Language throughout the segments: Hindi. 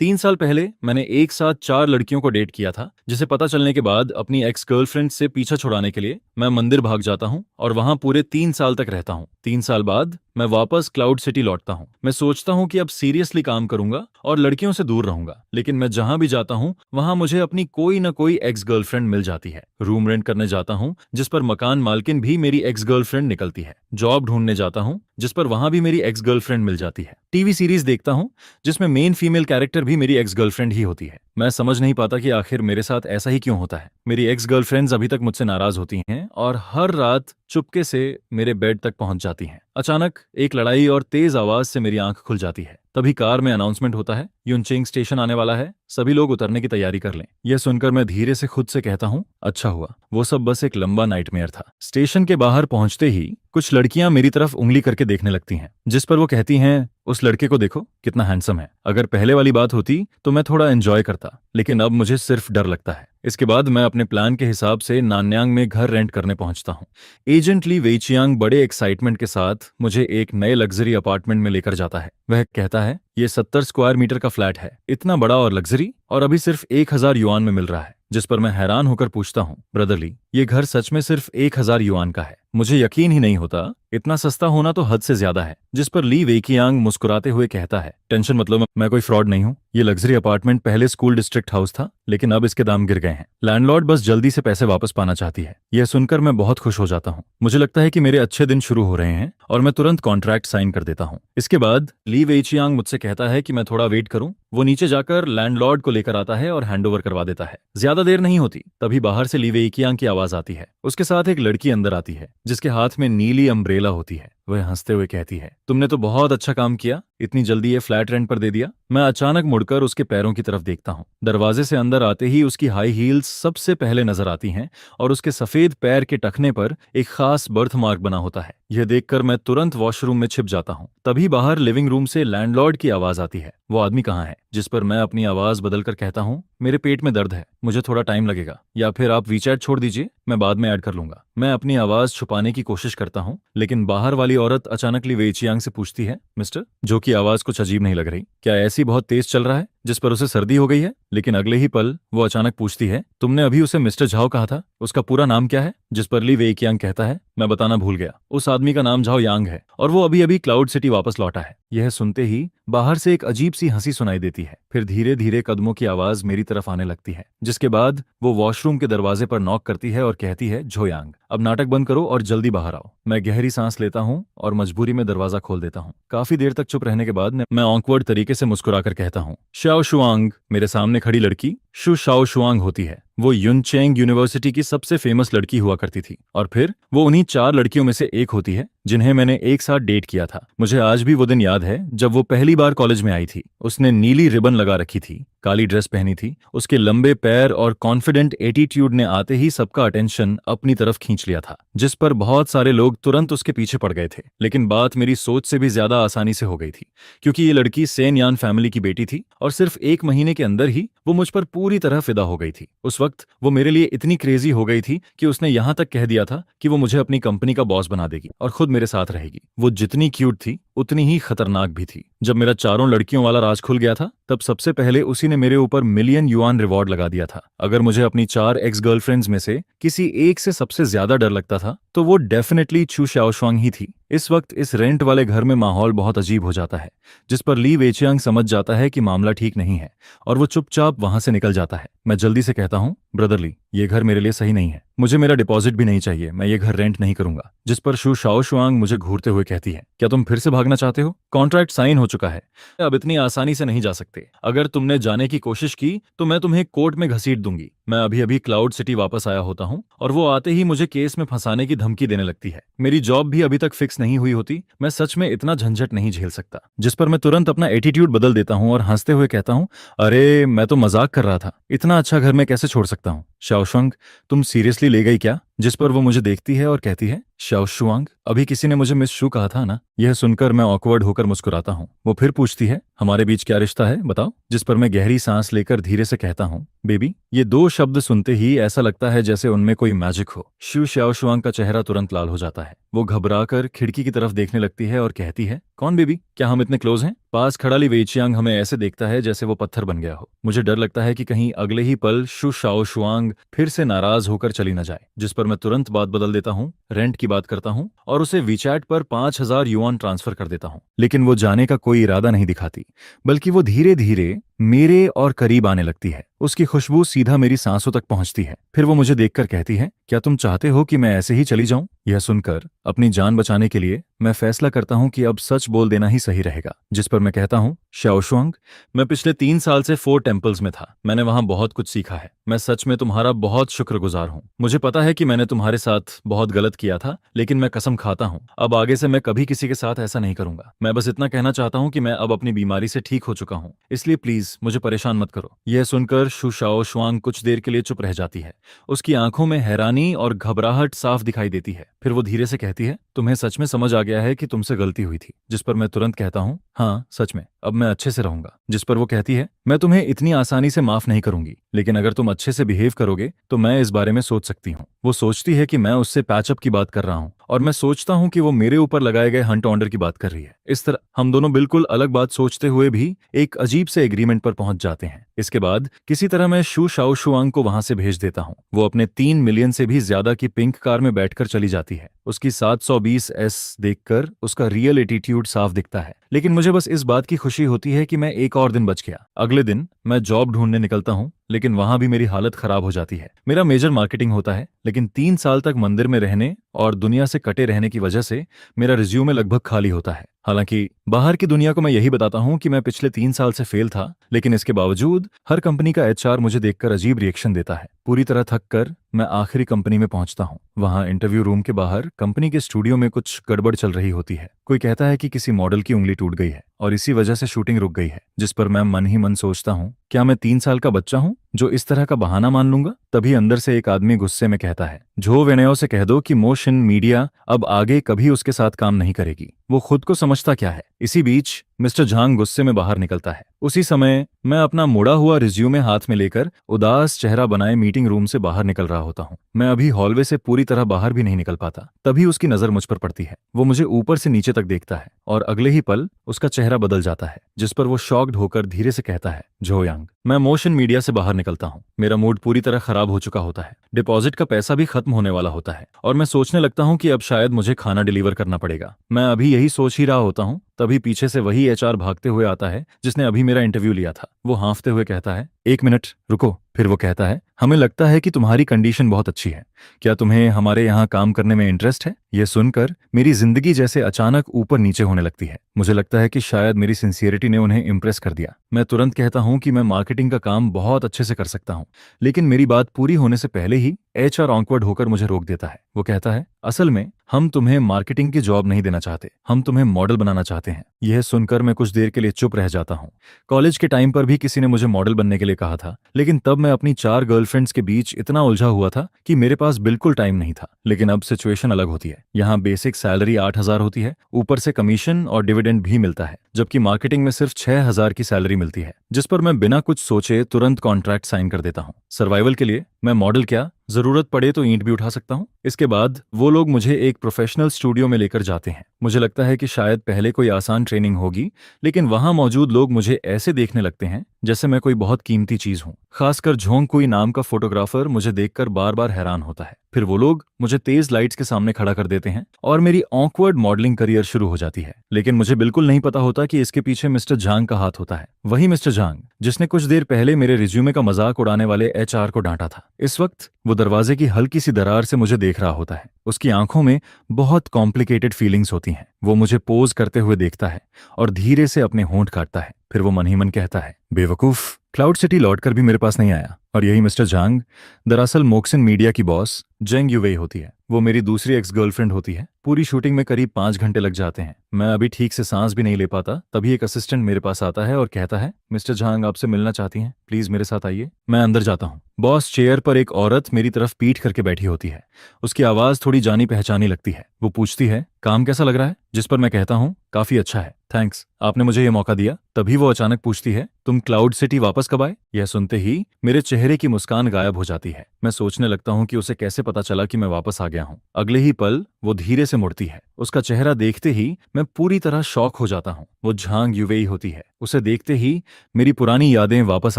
3 साल पहले मैंने एक साथ 4 लड़कियों को डेट किया था, जिसे पता चलने के बाद अपनी एक्स गर्लफ्रेंड से पीछा छुड़ाने के लिए मैं मंदिर भाग जाता हूँ और वहां पूरे 3 साल तक रहता हूँ। 3 साल बाद मैं वापस क्लाउड सिटी लौटता हूँ। मैं सोचता हूँ कि अब सीरियसली काम करूंगा और लड़कियों से दूर रहूंगा, लेकिन मैं जहां भी जाता हूँ वहां मुझे अपनी कोई ना कोई एक्स गर्लफ्रेंड मिल जाती है। रूम रेंट करने जाता हूँ, जिस पर मकान मालकिन भी मेरी एक्स गर्लफ्रेंड निकलती है। जॉब ढूंढने जाता हूँ, जिस पर वहां भी मेरी एक्स गर्लफ्रेंड मिल जाती है। टीवी सीरीज देखता हूँ, जिसमें मेन फीमेल कैरेक्टर भी मेरी एक्स गर्लफ्रेंड ही होती है। मैं समझ नहीं पाता कि आखिर मेरे साथ ऐसा ही क्यों होता है। मेरी एक्स गर्लफ्रेंड्स अभी तक मुझसे नाराज होती हैं और हर रात चुपके से मेरे बेड तक पहुंच जाती हैं। अचानक एक लड़ाई और तेज आवाज से मेरी आंख खुल जाती है। तभी कार में अनाउंसमेंट होता है, युनचेंग स्टेशन आने वाला है, सभी लोग उतरने की तैयारी कर लें। यह सुनकर मैं धीरे से खुद से कहता हूँ, अच्छा हुआ, वो सब बस एक लंबा नाइटमेयर था। स्टेशन के बाहर पहुंचते ही कुछ लड़कियां मेरी तरफ उंगली करके देखने लगती हैं, जिस पर वो कहती हैं, उस लड़के को देखो कितना हैंडसम है। अगर पहले वाली बात होती तो मैं थोड़ा एंजॉय करता, लेकिन अब मुझे सिर्फ डर लगता है। इसके बाद मैं अपने प्लान के हिसाब से नान्यांग में घर रेंट करने पहुंचता हूं। एजेंट ली वेइचियांग बड़े एक्साइटमेंट के साथ मुझे एक नए लग्जरी अपार्टमेंट में लेकर जाता है। वह कहता है, ये 70 स्क्वायर मीटर का फ्लैट है, इतना बड़ा और लग्जरी, और अभी सिर्फ 1000 युआन में मिल रहा है। जिस पर मैं हैरान होकर पूछता हूँ, ब्रदर ली, ये घर सच में सिर्फ 1000 युआन का है? मुझे यकीन ही नहीं होता, इतना सस्ता होना तो हद से ज्यादा है। जिस पर ली वेइकियांग मुस्कुराते हुए कहता है, टेंशन मत लो, मैं कोई फ्रॉड नहीं हूँ। ये लग्जरी अपार्टमेंट पहले स्कूल डिस्ट्रिक्ट हाउस था, लेकिन अब इसके दाम गिर गए हैं। लैंडलॉर्ड बस जल्दी से पैसे वापस पाना चाहती है। यह सुनकर मैं बहुत खुश हो जाता हूँ। मुझे लगता है कि मेरे अच्छे दिन शुरू हो रहे हैं और मैं तुरंत कॉन्ट्रैक्ट साइन कर देता हूँ। इसके बाद ली वेइचियांग मुझसे कहता है कि मैं थोड़ा वेट करूं। वो नीचे जाकर लैंडलॉर्ड को लेकर आता है और हैंडओवर करवा देता है। ज्यादा देर नहीं होती, तभी बाहर से ली वेइकियांग की आवाज आती है। उसके साथ एक लड़की अंदर आती है, जिसके हाथ में नीली अम्ब्रेला होती है। वह हंसते हुए कहती है, तुमने तो बहुत अच्छा काम किया, इतनी जल्दी ये फ्लैट रेंट पर दे दिया। मैं अचानक मुड़कर उसके पैरों की तरफ देखता हूँ। दरवाजे से अंदर आते ही उसकी हाई हील्स सबसे पहले नजर आती हैं और उसके सफेद पैर के टखने पर एक खास बर्थ मार्क बना होता है। यह देखकर मैं तुरंत वॉशरूम में छिप जाता हूँ। तभी बाहर लिविंग रूम से लैंडलॉर्ड की आवाज आती है, वो आदमी कहाँ है? जिस पर मैं अपनी आवाज बदलकर कहता हूँ, मेरे पेट में दर्द है, मुझे थोड़ा टाइम लगेगा, या फिर आप वीचैट छोड़ दीजिए, मैं बाद में ऐड कर लूंगा। मैं अपनी आवाज छुपाने की कोशिश करता हूँ, लेकिन बाहर वाली औरत अचानक ली वेइचियांग से पूछती है, मिस्टर, जो की आवाज कुछ अजीब नहीं लग रही, क्या ऐसी बहुत तेज चल रहा है? जिस पर उसे सर्दी हो गई है। लेकिन अगले ही पल वो अचानक पूछती है, तुमने अभी उसे मिस्टर झाओ कहा था, उसका पूरा नाम क्या है? जिस पर ली वेइकियांग कहता है, मैं बताना भूल गया, उस आदमी का नाम झाओ यांग है और वो अभी अभी क्लाउड सिटी वापस लौटा है। यह सुनते ही बाहर से एक अजीब सी हंसी सुनाई देती है। फिर धीरे धीरे कदमों की आवाज मेरी तरफ आने लगती है, जिसके बाद वो वॉशरूम के दरवाजे पर नॉक करती है और कहती है, झोयांग, अब नाटक बंद करो और जल्दी बाहर आओ। मैं गहरी सांस लेता हूँ और मजबूरी में दरवाजा खोल देता हूँ। काफी देर तक चुप रहने के बाद मैं ऑकवर्ड तरीके से मुस्कुराकर कहता हूँ, शाओ शुआंग। मेरे सामने खड़ी लड़की शु शाओ शुआंग होती है। वो युनचेंग यूनिवर्सिटी की सबसे फेमस लड़की हुआ करती थी और फिर वो उन्हीं 4 लड़कियों में से एक होती है जिन्हें मैंने एक साथ डेट किया था। मुझे आज भी वो दिन याद है जब वो पहली बार कॉलेज में आई थी। उसने नीली रिबन लगा रखी थी, काली ड्रेस पहनी थी। उसके लंबे पैर और कॉन्फिडेंट एटीट्यूड ने आते ही सबका अटेंशन अपनी तरफ खींच लिया था, जिस पर बहुत सारे लोग तुरंत उसके पीछे पड़ गए थे। लेकिन बात मेरी सोच से भी ज्यादा आसानी से हो गई थी, क्योंकि ये लड़की सेन यान फैमिली की बेटी थी और सिर्फ 1 महीने के अंदर ही वो मुझ पर पूरी तरह फिदा हो गई थी। उस वक्त वो मेरे लिए इतनी क्रेजी हो गई थी कि उसने यहां तक कह दिया था कि वो मुझे अपनी कंपनी का बॉस बना देगी और खुद मेरे साथ रहेगी। वो जितनी क्यूट थी उतनी ही खतरनाक भी थी। जब मेरा 4 लड़कियों वाला राज खुल गया था, तब सबसे पहले उसी ने मेरे ऊपर मिलियन युआन रिवॉर्ड लगा दिया था। अगर मुझे अपनी 4 एक्स गर्लफ्रेंड्स में से किसी एक से सबसे ज्यादा डर लगता था तो वो डेफिनेटली चू शाओशुआंग ही थी। इस वक्त इस रेंट वाले घर में माहौल बहुत अजीब हो जाता है, जिस पर ली वेचियांग समझ जाता है कि मामला ठीक नहीं है और वो चुपचाप वहां से निकल जाता है। मैं जल्दी से कहता हूँ, ब्रदर ली, ये घर मेरे लिए सही नहीं है, मुझे मेरा डिपॉजिट भी नहीं चाहिए, मैं ये घर रेंट नहीं करूंगा। जिस पर शु शाओशुआंग मुझे घूरते हुए कहती है, क्या तुम फिर से भागना चाहते हो? कॉन्ट्रैक्ट साइन हो चुका है, अब इतनी आसानी से नहीं जा सकते। अगर तुमने जाने की कोशिश की तो मैं तुम्हें कोर्ट में घसीट दूंगी। मैं अभी अभी क्लाउड सिटी वापस आया होता हूँ और वो आते ही मुझे केस में फंसाने की धमकी देने लगती है। मेरी जॉब भी अभी तक फिक्स नहीं हुई होती, मैं सच में इतना झंझट नहीं झेल सकता। जिस पर मैं तुरंत अपना एटीट्यूड बदल देता हूँ और हंसते हुए कहता हूँ, अरे मैं तो मजाक कर रहा था, इतना अच्छा घर में कैसे छोड़ सकता हूँ? शाओशुआंग, तुम सीरियसली ले गई क्या? जिस पर वो मुझे देखती है और कहती है, शाओ शुआंग, अभी किसी ने मुझे मिस शू कहा था ना। यह सुनकर मैं ऑकवर्ड होकर मुस्कुराता हूँ। वो फिर पूछती है, हमारे बीच क्या रिश्ता है बताओ। जिस पर मैं गहरी सांस लेकर धीरे से कहता हूँ, बेबी। ये दो शब्द सुनते ही ऐसा लगता है जैसे उनमें कोई मैजिक हो। शू शाओ शुआंग का चेहरा तुरंत लाल हो जाता है। वो घबराकर खिड़की की तरफ देखने लगती है और कहती है, कौन बेबी, क्या हम इतने क्लोज हैं? पास खड़ा ली वेइचियांग हमें ऐसे देखता है जैसे वो पत्थर बन गया हो। मुझे डर लगता है कि कहीं अगले ही पल शू शाओ शुआंग फिर से नाराज होकर चली न जाए। जिस पर मैं तुरंत बात बदल देता हूँ, रेंट की बात करता हूँ और उसे वीचैट पर 5,000 युआन ट्रांसफर कर देता हूँ। लेकिन वो जाने का कोई इरादा नहीं दिखाती, बल्कि वो धीरे धीरे मेरे और करीब आने लगती है। उसकी खुशबू सीधा मेरी सांसों तक पहुंचती है। फिर वो मुझे देखकर कहती है, क्या तुम चाहते हो कि मैं ऐसे ही चली जाऊं? यह सुनकर अपनी जान बचाने के लिए मैं फैसला करता हूं कि अब सच बोल देना ही सही रहेगा। जिस पर मैं कहता हूं, शाओशुआंग, मैं पिछले 3 साल से 4 टेम्पल्स में था। मैंने वहां बहुत कुछ सीखा है। मैं सच में तुम्हारा बहुत शुक्रगुजार हूं। मुझे पता है कि मैंने तुम्हारे साथ बहुत गलत किया था, लेकिन मैं कसम खाता हूं अब आगे से मैं कभी किसी के साथ ऐसा नहीं करूंगा। मैं बस इतना कहना चाहता हूं कि मैं अब अपनी बीमारी से ठीक हो चुका हूं, इसलिए प्लीज मुझे परेशान मत करो। यह सुनकर शू शाओ शुआंग कुछ देर के लिए चुप रह जाती है। उसकी आंखों में हैरानी और घबराहट साफ दिखाई देती है। फिर वो धीरे से कहती है, तुम्हें सच में समझ आ गया है कि तुमसे गलती हुई थी? जिस पर मैं तुरंत कहता हूँ, हाँ सच में, अब मैं अच्छे से रहूंगा। जिस पर वो कहती है, मैं तुम्हें इतनी आसानी से माफ नहीं करूंगी, लेकिन अगर तुम अच्छे से बिहेव करोगे तो मैं इस बारे में सोच सकती हूँ। वो सोचती है कि मैं उससे पैचअप की बात कर रहा हूँ और मैं सोचता हूँ कि वो मेरे ऊपर लगाए गए हंट ऑर्डर की बात कर रही है। इस तरह हम दोनों बिल्कुल अलग बात सोचते हुए भी एक अजीब से एग्रीमेंट पर पहुंच जाते हैं। इसके बाद किसी तरह मैं शू शाओ शुआंग को वहां से भेज देता हूँ। वो अपने 3 मिलियन से भी ज्यादा की पिंक कार में बैठकर चली जाती है। उसकी 720S देखकर उसका रियल एटीट्यूड साफ दिखता है, लेकिन मुझे बस इस बात की खुशी होती है कि मैं एक और दिन बच गया। अगले दिन मैं जॉब ढूंढने निकलता हूँ, लेकिन वहां भी मेरी हालत खराब हो जाती है। मेरा मेजर मार्केटिंग होता है, लेकिन 3 साल तक मंदिर में रहने और दुनिया से कटे रहने की वजह से मेरा रिज्यूमे लगभग खाली होता है। हालांकि बाहर की दुनिया को मैं यही बताता हूं कि मैं पिछले 3 साल से फेल था, लेकिन इसके बावजूद हर कंपनी का एचआर मुझे देखकर अजीब रिएक्शन देता है। पूरी तरह थक कर मैं आखिरी कंपनी में पहुंचता हूं। वहां इंटरव्यू रूम के बाहर कंपनी के स्टूडियो में कुछ गड़बड़ चल रही होती है। कोई कहता है कि किसी मॉडल की उंगली टूट गई है और इसी वजह से शूटिंग रुक गई है। जिस पर मैं मन ही मन सोचता हूं, क्या मैं 3 साल का बच्चा हूं जो इस तरह का बहाना मान लूंगा? तभी अंदर से एक आदमी गुस्से में कहता है, झो वेनेओ से कह दो कि मोशन मीडिया अब आगे कभी उसके साथ काम नहीं करेगी। वो खुद को समझता क्या है? इसी बीच मिस्टर झांग गुस्से में बाहर निकलता है। उसी समय मैं अपना मुड़ा हुआ रिज्यूमे हाथ में लेकर उदास चेहरा बनाए मीटिंग रूम से बाहर निकल रहा होता हूँ। मैं अभी हॉलवे से पूरी तरह बाहर भी नहीं निकल पाता। तभी उसकी नजर मुझ पर पड़ती है। वो मुझे ऊपर से नीचे तक देखता है और अगले ही पल उसका चेहरा बदल जाता है। जिस पर वो शॉक्ड होकर धीरे से कहता है, झो यांग। मैं मोशन मीडिया से बाहर निकलता हूँ। मेरा मूड पूरी तरह खराब हो चुका होता है। डिपॉजिट का पैसा भी खत्म होने वाला होता है और मैं सोचने लगता हूँ कि अब शायद मुझे खाना डिलीवर करना पड़ेगा। मैं अभी यही सोच ही रहा होता हूँ, तभी पीछे से वही एचआर भागते हुए आता है जिसने अभी मेरा इंटरव्यू लिया था। वो हाँफते हुए कहता है, 1 मिनट रुको। फिर वो कहता है, हमें लगता है कि तुम्हारी कंडीशन बहुत अच्छी है। क्या तुम्हें हमारे यहाँ काम करने में इंटरेस्ट है? यह सुनकर मेरी जिंदगी जैसे अचानक ऊपर नीचे होने लगती है। मुझे लगता है कि शायद मेरी सिंसियरिटी ने उन्हें इम्प्रेस कर दिया। मैं तुरंत कहता हूँ कि मैं मार्केटिंग का काम बहुत अच्छे से कर सकता हूँ, लेकिन मेरी बात पूरी होने से पहले ही एचआर ऑकवर्ड होकर मुझे रोक देता है। वो कहता है, असल में हम तुम्हें मार्केटिंग की जॉब नहीं देना चाहते, हम तुम्हें मॉडल बनाना चाहते हैं। यह सुनकर मैं कुछ देर के लिए चुप रह जाता हूँ। कॉलेज के टाइम पर भी किसी ने मुझे मॉडल बनने के लिए कहा था, लेकिन तब मैं अपनी 4 गर्लफ्रेंड्स के बीच इतना उलझा हुआ था कि मेरे पास बिल्कुल टाइम नहीं था। लेकिन अब सिचुएशन अलग होती है। यहाँ बेसिक सैलरी 8,000 होती है, ऊपर से कमीशन और डिविडेंड भी मिलता है, जबकि मार्केटिंग में सिर्फ 6,000 की सैलरी मिलती है। जिस पर मैं बिना कुछ सोचे तुरंत कॉन्ट्रैक्ट साइन कर देता हूँ। सर्वाइवल के लिए मैं मॉडल क्या, जरूरत पड़े तो ईंट भी उठा सकता हूँ। इसके बाद वो लोग मुझे एक प्रोफेशनल स्टूडियो में लेकर जाते हैं। मुझे लगता है कि शायद पहले कोई आसान ट्रेनिंग होगी, लेकिन वहां मौजूद लोग मुझे ऐसे देखने लगते हैं जैसे मैं कोई बहुत कीमती चीज हूँ। खासकर झोंग कुई नाम का फोटोग्राफर मुझे देखकर बार बार हैरान होता है। फिर वो लोग मुझे तेज लाइट्स के सामने खड़ा कर देते हैं और मेरी ऑकवर्ड मॉडलिंग करियर शुरू हो जाती है। लेकिन मुझे बिल्कुल नहीं पता होता कि इसके पीछे मिस्टर झांग का हाथ होता है। वही मिस्टर झांग जिसने कुछ देर पहले मेरे रिज्यूमे का मजाक उड़ाने वाले एचआर को डांटा था। इस वक्त वो दरवाजे की हल्की सी दरार से मुझे देख रहा होता है। उसकी आंखों में बहुत कॉम्प्लिकेटेड फीलिंग्स होती हैं। वो मुझे पोज करते हुए देखता है और धीरे से अपने होंठ काटता है। फिर वो मन ही मन कहता है, बेवकूफ, क्लाउड सिटी लौटकर भी मेरे पास नहीं आया और यही मिस्टर झांग दरअसल मोक्सिन मीडिया की बॉस जेंग यूवेई होती है। वो मेरी दूसरी एक्स गर्लफ्रेंड होती है। पूरी शूटिंग में करीब 5 घंटे लग जाते हैं। मैं अभी ठीक से सांस भी नहीं ले पाता। तभी एक असिस्टेंट मेरे पास आता है और कहता है, मिस्टर झांग आपसे मिलना चाहती हैं, प्लीज मेरे साथ आइए। मैं अंदर जाता हूँ। बॉस चेयर पर एक औरत मेरी तरफ पीठ करके बैठी होती है। उसकी आवाज थोड़ी जानी पहचानी लगती है। वो पूछती है, काम कैसा लग रहा है? जिस पर मैं कहता हूँ, काफी अच्छा है, थैंक्स, आपने मुझे ये मौका दिया। तभी वो अचानक पूछती है, तुम क्लाउड सिटी वापस कब आए? यह सुनते ही मेरे चेहरे की मुस्कान गायब हो जाती है। मैं सोचने लगता हूँ कि उसे कैसे पता चला कि मैं वापस आ गया हूँ। अगले ही पल वो धीरे से मुड़ती है। उसका चेहरा देखते ही मैं पूरी तरह शॉक हो जाता हूँ। वो झांग यूवेई होती है। उसे देखते ही मेरी पुरानी यादें वापस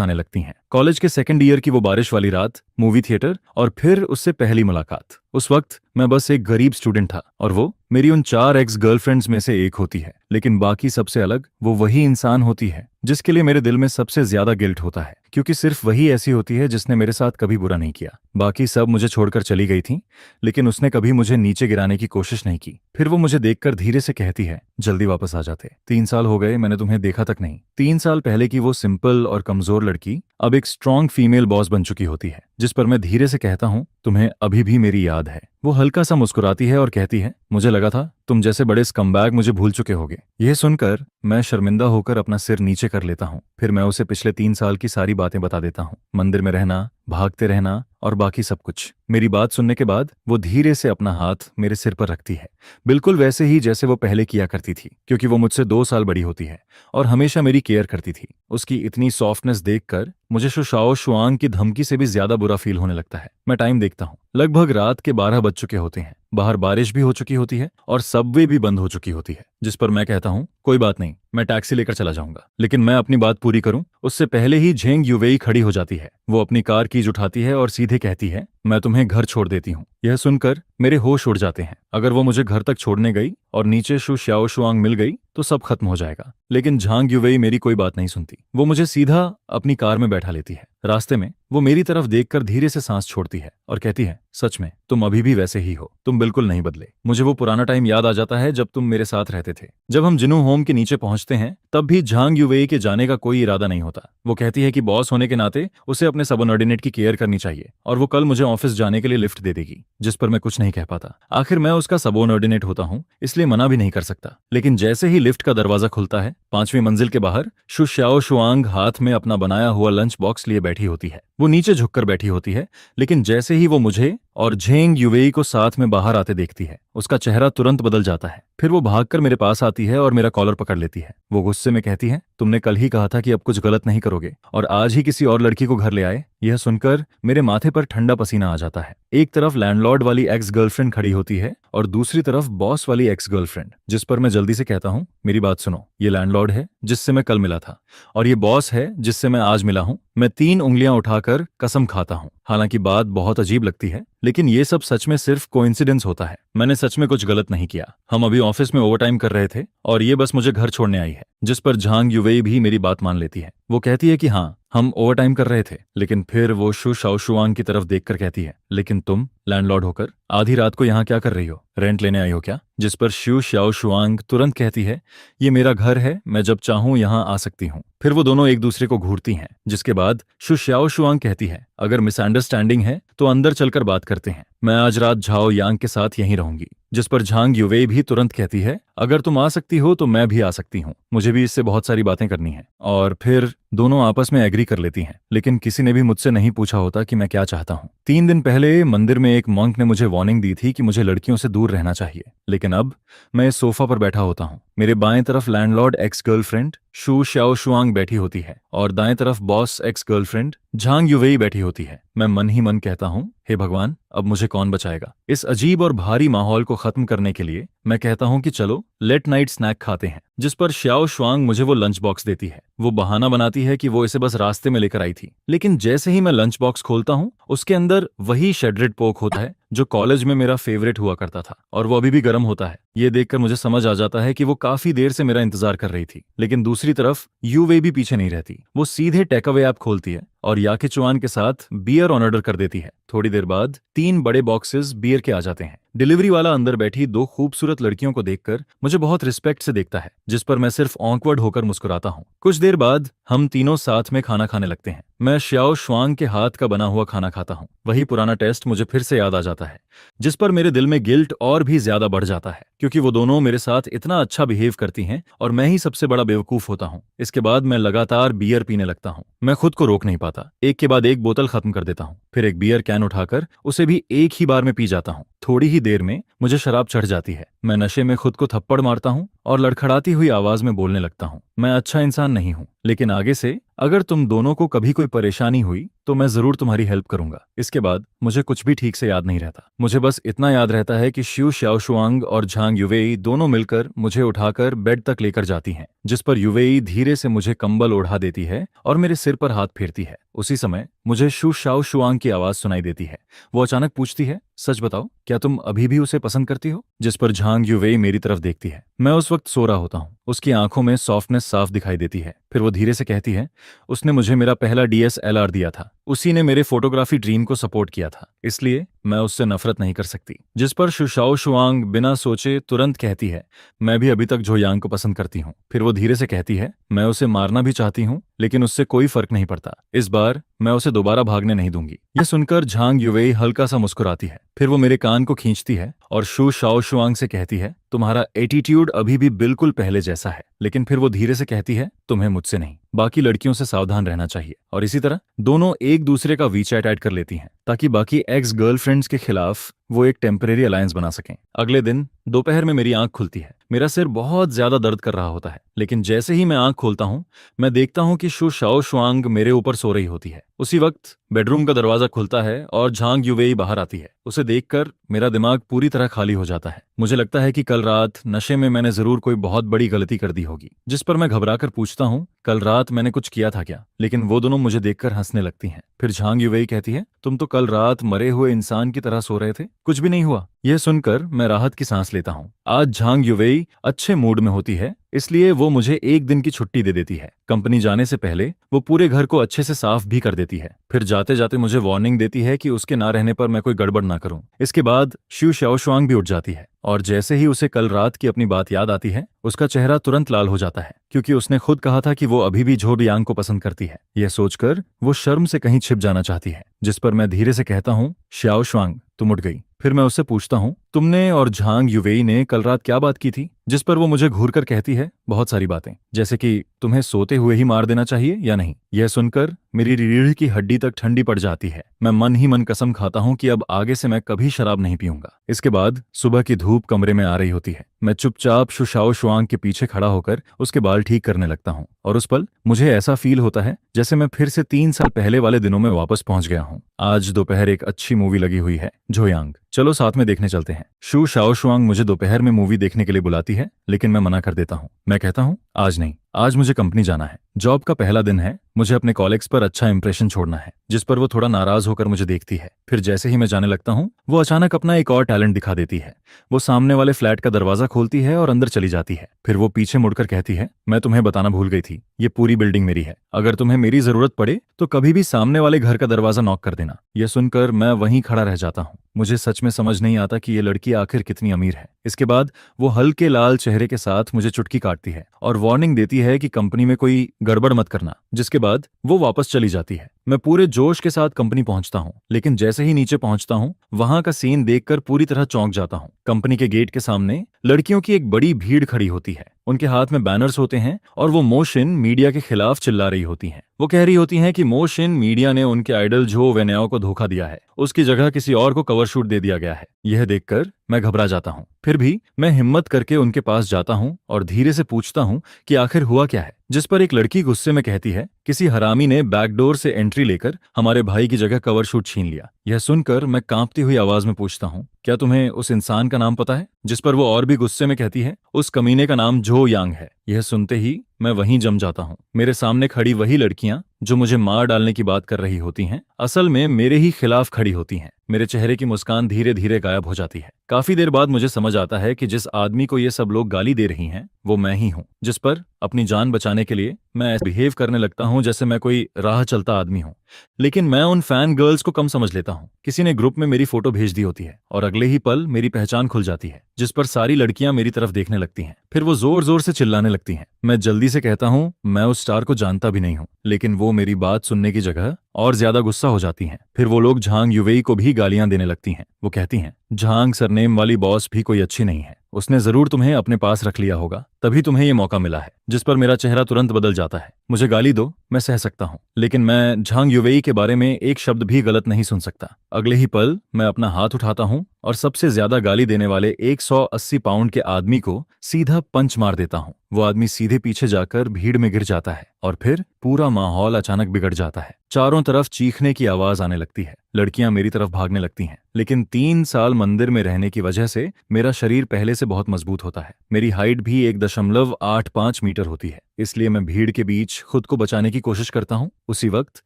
आने लगती हैं। कॉलेज के सेकंड ईयर की वो बारिश वाली रात, मूवी थिएटर और फिर उससे पहली मुलाकात। उस वक्त मैं बस एक गरीब स्टूडेंट था और वो मेरी उन 4 एक्स गर्लफ्रेंड्स में से एक होती है। लेकिन बाकी सबसे अलग वो वही इंसान होती है जिसके लिए मेरे दिल में सबसे ज्यादा गिल्ट होता है, क्योंकि सिर्फ वही ऐसी होती है जिसने मेरे साथ कभी बुरा नहीं किया। बाकी सब मुझे छोड़कर चली गई थी, लेकिन उसने कभी मुझे नीचे गिराने की कोशिश नहीं की। फिर वो मुझे देखकर धीरे से कहती है, जल्दी वापस आ जाते, 3 साल हो गए, मैंने तुम्हें देखा तक नहीं। 3 साल पहले की वो सिंपल और कमजोर लड़की अब एक स्ट्रांग फीमेल बॉस बन चुकी होती है। जिस पर मैं धीरे से कहता हूँ, तुम्हें अभी भी मेरी याद है? वो हल्का सा मुस्कुराती है और कहती है, मुझे लगा था तुम जैसे बड़े स्कमबैग मुझे भूल चुके होगे। यह सुनकर मैं शर्मिंदा होकर अपना सिर नीचे कर लेता हूँ। फिर मैं उसे पिछले 3 साल की सारी बातें बता देता हूँ, मंदिर में रहना, भागते रहना और बाकी सब कुछ। मेरी बात सुनने के बाद वो धीरे से अपना हाथ मेरे सिर पर रखती है, बिल्कुल वैसे ही जैसे वो पहले किया करती थी, क्योंकि वो मुझसे 2 साल बड़ी होती है और हमेशा मेरी केयर करती थी। उसकी इतनी सॉफ्टनेस देखकर मुझे शुशाओ शुआंग की धमकी से भी ज्यादा बुरा फील होने लगता है। मैं टाइम देखता हूँ, लगभग रात के 12 बज चुके होते हैं। बाहर बारिश भी हो चुकी होती है और सबवे भी बंद हो चुकी होती है। जिस पर मैं कहता हूँ, कोई बात नहीं, मैं टैक्सी लेकर चला जाऊंगा। लेकिन मैं अपनी बात पूरी करूं उससे पहले ही झेंग यूवेई खड़ी हो जाती है। वो अपनी कार कीज उठाती है और सीधे कहती है, मैं तुम्हें घर छोड़ देती हूँ। यह सुनकर मेरे होश उड़ जाते हैं। अगर वो मुझे घर तक छोड़ने गई और नीचे शु श्याओ शुआंग मिल गई तो सब खत्म हो जाएगा। लेकिन झांग यूवेई मेरी कोई बात नहीं सुनती। वो मुझे सीधा अपनी कार में बैठा लेती है। रास्ते में वो मेरी तरफ देखकर धीरे से सांस छोड़ती है और कहती है, सच में तुम अभी भी वैसे ही हो, तुम बिल्कुल नहीं बदले। मुझे वो पुराना टाइम याद आ जाता है जब तुम मेरे साथ रहते थे। जब हम जिनू होम के नीचे पहुंचते हैं तब भी झांग यूवेई के जाने का कोई इरादा नहीं होता। वो कहती है कि बॉस होने के नाते उसे अपने सबऑर्डिनेट की केयर करनी चाहिए और वो कल मुझे ऑफिस जाने के लिए लिफ्ट दे देगी। जिस पर मैं कुछ नहीं कह पाता। आखिर मैं उसका सबऑर्डिनेट होता हूँ, इसलिए मना भी नहीं कर सकता। लेकिन जैसे ही लिफ्ट का दरवाजा खुलता है, 5वीं मंजिल के बाहर शु श्याओ शुआंग हाथ में अपना बनाया हुआ लंच बॉक्स लिए बैठी होती है। वो नीचे झुककर बैठी होती है, लेकिन जैसे ही वो मुझे और झेंग यूवेई को साथ में बाहर आते देखती है, उसका चेहरा तुरंत बदल जाता है। फिर वो भागकर मेरे पास आती है और मेरा कॉलर पकड़ लेती है। वो गुस्से में कहती है, तुमने कल ही कहा था कि अब कुछ गलत नहीं करोगे और आज ही किसी और लड़की को घर ले आए। यह सुनकर मेरे माथे पर ठंडा पसीना आ जाता है। एक तरफ लैंडलॉर्ड वाली एक्स गर्लफ्रेंड खड़ी होती है और दूसरी तरफ बॉस वाली एक्स गर्लफ्रेंड। जिस पर मैं जल्दी से कहता हूँ, मेरी बात सुनो, ये लैंडलॉर्ड है जिससे मैं कल मिला था और ये बॉस है जिससे मैं आज मिला हूँ। मैं 3 उंगलियां उठाकर कसम खाता हूँ। हालांकि बात बहुत अजीब लगती है, लेकिन ये सब सच में सिर्फ कोइंसिडेंस होता है। मैंने सच में कुछ गलत नहीं किया। हम अभी ऑफिस में ओवरटाइम कर रहे थे और ये बस मुझे घर छोड़ने आई है। जिस पर झांग यूवेई भी मेरी बात मान लेती है। वो कहती है कि हाँ, हम ओवरटाइम कर रहे थे। लेकिन फिर वो शु शाओ शुआंग की तरफ देखकर कहती है, लेकिन तुम लैंडलॉर्ड होकर आधी रात को यहाँ क्या कर रही हो? रेंट लेने आई हो क्या? जिस पर शु शाओ शुआंग तुरंत कहती है, ये मेरा घर है, मैं जब चाहूं यहाँ आ सकती हूँ। फिर वो दोनों एक दूसरे को घूरती हैं, जिसके बाद शु शाओ शुआंग कहती है, अगर मिसअंडरस्टैंडिंग है तो अंदर चलकर बात करते हैं, मैं आज रात झाओ यांग के साथ यहीं रहूंगी। जिस पर झांग यूवेई भी तुरंत कहती है, अगर तुम आ सकती हो तो मैं भी आ सकती हूँ, मुझे भी इससे बहुत सारी बातें करनी है। और फिर दोनों आपस में एग्री कर लेती हैं। लेकिन किसी ने भी मुझसे नहीं पूछा होता कि मैं क्या चाहता हूँ। 3 दिन पहले मंदिर में एक मॉन्क ने मुझे वार्निंग दी थी कि मुझे लड़कियों से दूर रहना चाहिए, लेकिन अब मैं इस सोफा पर बैठा होता हूँ। मेरे बाएं तरफ लैंडलॉर्ड एक्स गर्लफ्रेंड शु श्याओ शुआंग बैठी होती है और दाएं तरफ बॉस एक्स गर्लफ्रेंड झांग यूवेई बैठी होती है। मैं मन ही मन कहता हूँ, हे भगवान, अब मुझे कौन बचाएगा? इस अजीब और भारी माहौल को खत्म करने के लिए मैं कहता हूँ कि चलो लेट नाइट स्नैक खाते हैं। जिस पर श्याओ शुआंग मुझे वो लंच बॉक्स देती है। वो बहाना बनाती है कि वो इसे बस रास्ते में लेकर आई थी, लेकिन जैसे ही मैं लंच बॉक्स खोलता हूँ उसके अंदर वही शेड्रेड पोक होता है जो कॉलेज में मेरा फेवरेट हुआ करता था, और वो अभी भी गर्म होता है। ये देखकर मुझे समझ आ जाता है कि वो काफी देर से मेरा इंतजार कर रही थी। लेकिन दूसरी तरफ यूवे भी पीछे नहीं रहती। वो सीधे टेक अवे ऐप खोलती है और याके चुआन के साथ बियर ऑर्डर कर देती है। थोड़ी देर बाद 3 बड़े बॉक्सेस बियर के आ जाते हैं। डिलीवरी वाला अंदर बैठी 2 खूबसूरत लड़कियों को देखकर मुझे बहुत रिस्पेक्ट से देखता है, जिस पर मैं सिर्फ ऑकवर्ड होकर मुस्कुराता हूँ। कुछ देर बाद हम तीनों साथ में खाना खाने लगते हैं। मैं श्याओ शुआंग के हाथ का बना हुआ खाना खाता हूँ। वही पुराना टेस्ट मुझे फिर से याद आ जाता है, जिस पर मेरे दिल में गिल्ट और भी ज्यादा बढ़ जाता है, क्योंकि वो दोनों मेरे साथ इतना अच्छा बिहेव करती हैं और मैं ही सबसे बड़ा बेवकूफ होता हूँ। इसके बाद मैं लगातार बियर पीने लगता हूँ। मैं खुद को रोक नहीं पाता, एक के बाद एक बोतल खत्म कर देता हूँ। फिर एक बियर कैन उठाकर उसे भी एक ही बार में पी जाता हूँ। थोड़ी ही देर में मुझे शराब चढ़ जाती है। मैं नशे में खुद को थप्पड़ मारता हूँ और लड़खड़ाती हुई आवाज में बोलने लगता हूँ, मैं अच्छा इंसान नहीं हूँ, लेकिन आगे से अगर तुम दोनों को कभी कोई परेशानी हुई तो मैं जरूर तुम्हारी हेल्प करूंगा। इसके बाद मुझे कुछ भी ठीक से याद नहीं रहता। मुझे बस इतना याद रहता है कि शिव शाओशुआंग और झांग युवेई दोनों मिलकर मुझे उठाकर बेड तक लेकर जाती हैं, जिस पर युवेई धीरे से मुझे कंबल ओढ़ा देती है और मेरे सिर पर हाथ फेरती है। उसी समय मुझे शु शाओशुआंग की आवाज सुनाई देती है। वो अचानक पूछती है, सच बताओ, क्या तुम अभी भी उसे पसंद करती हो? जिस पर झांग युवेई मेरी तरफ देखती है। मैं उस वक्त सो रहा होता हूँ। उसकी आंखों में सॉफ्टनेस साफ दिखाई देती है। फिर वो धीरे से कहती है, उसने मुझे मेरा पहला DSLR दिया था, उसी ने मेरे फोटोग्राफी ड्रीम को सपोर्ट किया था, इसलिए मैं उससे नफरत नहीं कर सकती। जिस पर शु शाओशुआंग बिना सोचे तुरंत कहती है, मैं भी अभी तक जोयांग को पसंद करती हूँ। फिर वो धीरे से कहती है, मैं उसे मारना भी चाहती हूँ, लेकिन उससे कोई फर्क नहीं पड़ता। इस बार मैं उसे दोबारा भागने नहीं दूंगी। यह सुनकर झांग युवेई हल्का सा मुस्कुराती है। फिर वो मेरे कान को खींचती है और शु शाओशुआंग से कहती है, तुम्हारा एटीट्यूड अभी भी बिल्कुल पहले जैसा है। लेकिन फिर वो धीरे से कहती है, तुम्हें मुझसे नहीं, बाकी लड़कियों से सावधान रहना चाहिए। और इसी तरह दोनों एक दूसरे का वीचैट ऐड कर लेती हैं, ताकि बाकी एक्स गर्लफ्रेंड्स के खिलाफ वो एक टेम्परेरी अलायंस बना सकें। अगले दिन दोपहर में मेरी आंख खुलती है। मेरा सिर बहुत ज्यादा दर्द कर रहा होता है, लेकिन जैसे ही मैं आंख खोलता हूँ, मैं देखता हूँ कि शु शाओशुआंग मेरे ऊपर सो रही होती है। उसी वक्त बेडरूम का दरवाजा खुलता है और झांग युवेई बाहर आती है। उसे देखकर मेरा दिमाग पूरी तरह खाली हो जाता है। मुझे लगता है कि कल रात नशे में मैंने जरूर कोई बहुत बड़ी गलती कर दी होगी। जिस पर मैं घबराकर पूछता हूँ, कल रात मैंने कुछ किया था क्या? लेकिन वो दोनों मुझे देखकर हंसने लगती हैं। फिर झांग युवेई कहती है, तुम तो कल रात मरे हुए इंसान की तरह सो रहे थे, कुछ भी नहीं हुआ। यह सुनकर मैं राहत की सांस लेता हूँ। आज झांग युवेई अच्छे मूड में होती है, इसलिए वो मुझे एक दिन की छुट्टी दे देती है। कंपनी जाने से पहले वो पूरे घर को अच्छे से साफ भी कर देती है। फिर जाते जाते मुझे वार्निंग देती है कि उसके ना रहने पर मैं कोई गड़बड़ ना करूं। इसके बाद शु शाओशुआंग भी उठ जाती है और जैसे ही उसे कल रात की अपनी बात याद आती है, उसका चेहरा तुरंत लाल हो जाता है, क्योंकि उसने खुद कहा था कि वो अभी भी झोबियांग को पसंद करती है। यह सोचकर वो शर्म से कहीं छिप जाना चाहती है। जिस पर मैं धीरे से कहता हूँ, शाओशुआंग, तुम उठ गई। फिर मैं उससे पूछता हूँ, तुमने और झांग युवेई ने कल रात क्या बात की थी? जिस पर वो मुझे घूर कर कहती है, बहुत सारी बातें, जैसे कि तुम्हें सोते हुए ही मार देना चाहिए या नहीं। यह सुनकर मेरी रीढ़ की हड्डी तक ठंडी पड़ जाती है। मैं मन ही मन कसम खाता हूँ कि अब आगे से मैं कभी शराब नहीं पीऊंगा। इसके बाद सुबह की धूप कमरे में आ रही होती है। मैं चुपचाप शु शाओशुआंग के पीछे खड़ा होकर उसके बाल ठीक करने लगता हूँ और उस पल मुझे ऐसा फील होता है जैसे मैं फिर से 3 साल पहले वाले दिनों में वापस पहुंच गया हूँ। आज दोपहर एक अच्छी मूवी लगी हुई है, जोयांग, चलो साथ में देखने चलते हैं। शु शाओशुआंग मुझे दोपहर में मूवी देखने के लिए बुलाती है, लेकिन मैं मना कर देता हूँ। मैं कहता हूँ, आज नहीं, आज मुझे कंपनी जाना है। जॉब का पहला दिन है, मुझे अपने कॉलेग्स पर अच्छा इंप्रेशन छोड़ना है। जिस पर वो थोड़ा नाराज होकर मुझे देखती है। फिर जैसे ही मैं जाने लगता हूँ, वो अचानक अपना एक और टैलेंट दिखा देती है। वो सामने वाले फ्लैट का दरवाजा खोलती है और अंदर चली जाती है। फिर वो पीछे मुड़कर कहती है, मैं तुम्हें बताना भूल गई थी, ये पूरी बिल्डिंग मेरी है। अगर तुम्हें मेरी जरूरत पड़े तो कभी भी सामने वाले घर का दरवाजा नॉक कर देना। यह सुनकर मैं वहीं खड़ा रह जाता हूँ। मुझे सच में समझ नहीं आता कि ये लड़की आखिर कितनी अमीर है। इसके बाद वो हल्के लाल चेहरे के साथ मुझे चुटकी काटती है और वार्निंग देती है कि कंपनी में कोई गड़बड़ मत करना। जिसके बाद वो वापस चली जाती है। मैं पूरे जोश के साथ कंपनी पहुंचता हूं, लेकिन जैसे ही नीचे पहुंचता हूं, वहां का सीन देखकर पूरी तरह चौंक जाता हूं। कंपनी के गेट के सामने लड़कियों की एक बड़ी भीड़ खड़ी होती है। उनके हाथ में बैनर्स होते हैं और वो मोशिन मीडिया के खिलाफ चिल्ला रही होती हैं। वो कह रही होती हैं कि मोशिन मीडिया ने उनके आइडल जो वेन्याओ को धोखा दिया है, उसकी जगह किसी और को कवर शूट दे दिया गया है। यह देखकर मैं घबरा जाता हूँ। फिर भी मैं हिम्मत करके उनके पास जाता हूँ और धीरे से पूछता हूँ कि आखिर हुआ क्या है। जिस पर एक लड़की गुस्से में कहती है, किसी हरामी ने बैकडोर से एंट्री लेकर हमारे भाई की जगह कवर शूट छीन लिया। यह सुनकर मैं कांपती हुई आवाज में पूछता हूँ, क्या तुम्हें उस इंसान का नाम पता है? जिस पर वो और भी गुस्से में कहती है, उस कमीने का नाम जो यांग है। यह सुनते ही मैं वहीं जम जाता हूँ। मेरे सामने खड़ी वही लड़कियां जो मुझे मार डालने की बात कर रही होती हैं, असल में मेरे ही खिलाफ खड़ी होती हैं। मेरे चेहरे की मुस्कान धीरे धीरे गायब हो जाती है। काफी देर बाद मुझे समझ आता है कि जिस आदमी को ये सब लोग गाली दे रही हैं, वो मैं ही हूँ। जिस पर अपनी जान बचाने के लिए मैं ऐसे बिहेव करने लगता हूँ जैसे मैं कोई राह चलता आदमी हूँ। लेकिन मैं उन फैन गर्ल्स को कम समझ लेता हूँ। किसी ने ग्रुप में मेरी फोटो भेज दी होती है और अगले ही पल मेरी पहचान खुल जाती है, जिस पर सारी लड़कियां मेरी तरफ देखने लगती हैं। फिर वो जोर जोर से चिल्लाने लगती हैं। मैं जल्दी से कहता हूँ मैं उस स्टार को जानता भी नहीं हूँ, लेकिन वो मेरी बात सुनने की जगह और ज्यादा गुस्सा हो जाती हैं। फिर वो लोग झांग युवेई को भी गालियां देने लगती हैं। वो कहती हैं, झांग सरनेम वाली बॉस भी कोई अच्छी नहीं है, उसने जरूर तुम्हें अपने पास रख लिया होगा, तभी तुम्हें ये मौका मिला है। जिस पर मेरा चेहरा तुरंत बदल जाता है। मुझे गाली दो, मैं सह सकता हूँ, लेकिन मैं झांग युवेई के बारे में एक शब्द भी गलत नहीं सुन सकता। अगले ही पल मैं अपना हाथ उठाता हूँ और सबसे ज्यादा गाली देने वाले 180 पाउंड के आदमी को सीधा पंच मार देता हूँ। वो आदमी सीधे पीछे जाकर भीड़ में गिर जाता है और फिर पूरा माहौल अचानक बिगड़ जाता है। चारों तरफ चीखने की आवाज आने लगती है। लड़कियां मेरी तरफ भागने लगती हैं। लेकिन 3 साल मंदिर में रहने की वजह से मेरा शरीर पहले से बहुत मजबूत होता है। मेरी हाइट भी 1.85 मीटर होती है, इसलिए मैं भीड़ के बीच खुद को बचाने की कोशिश करता हूँ। उसी वक्त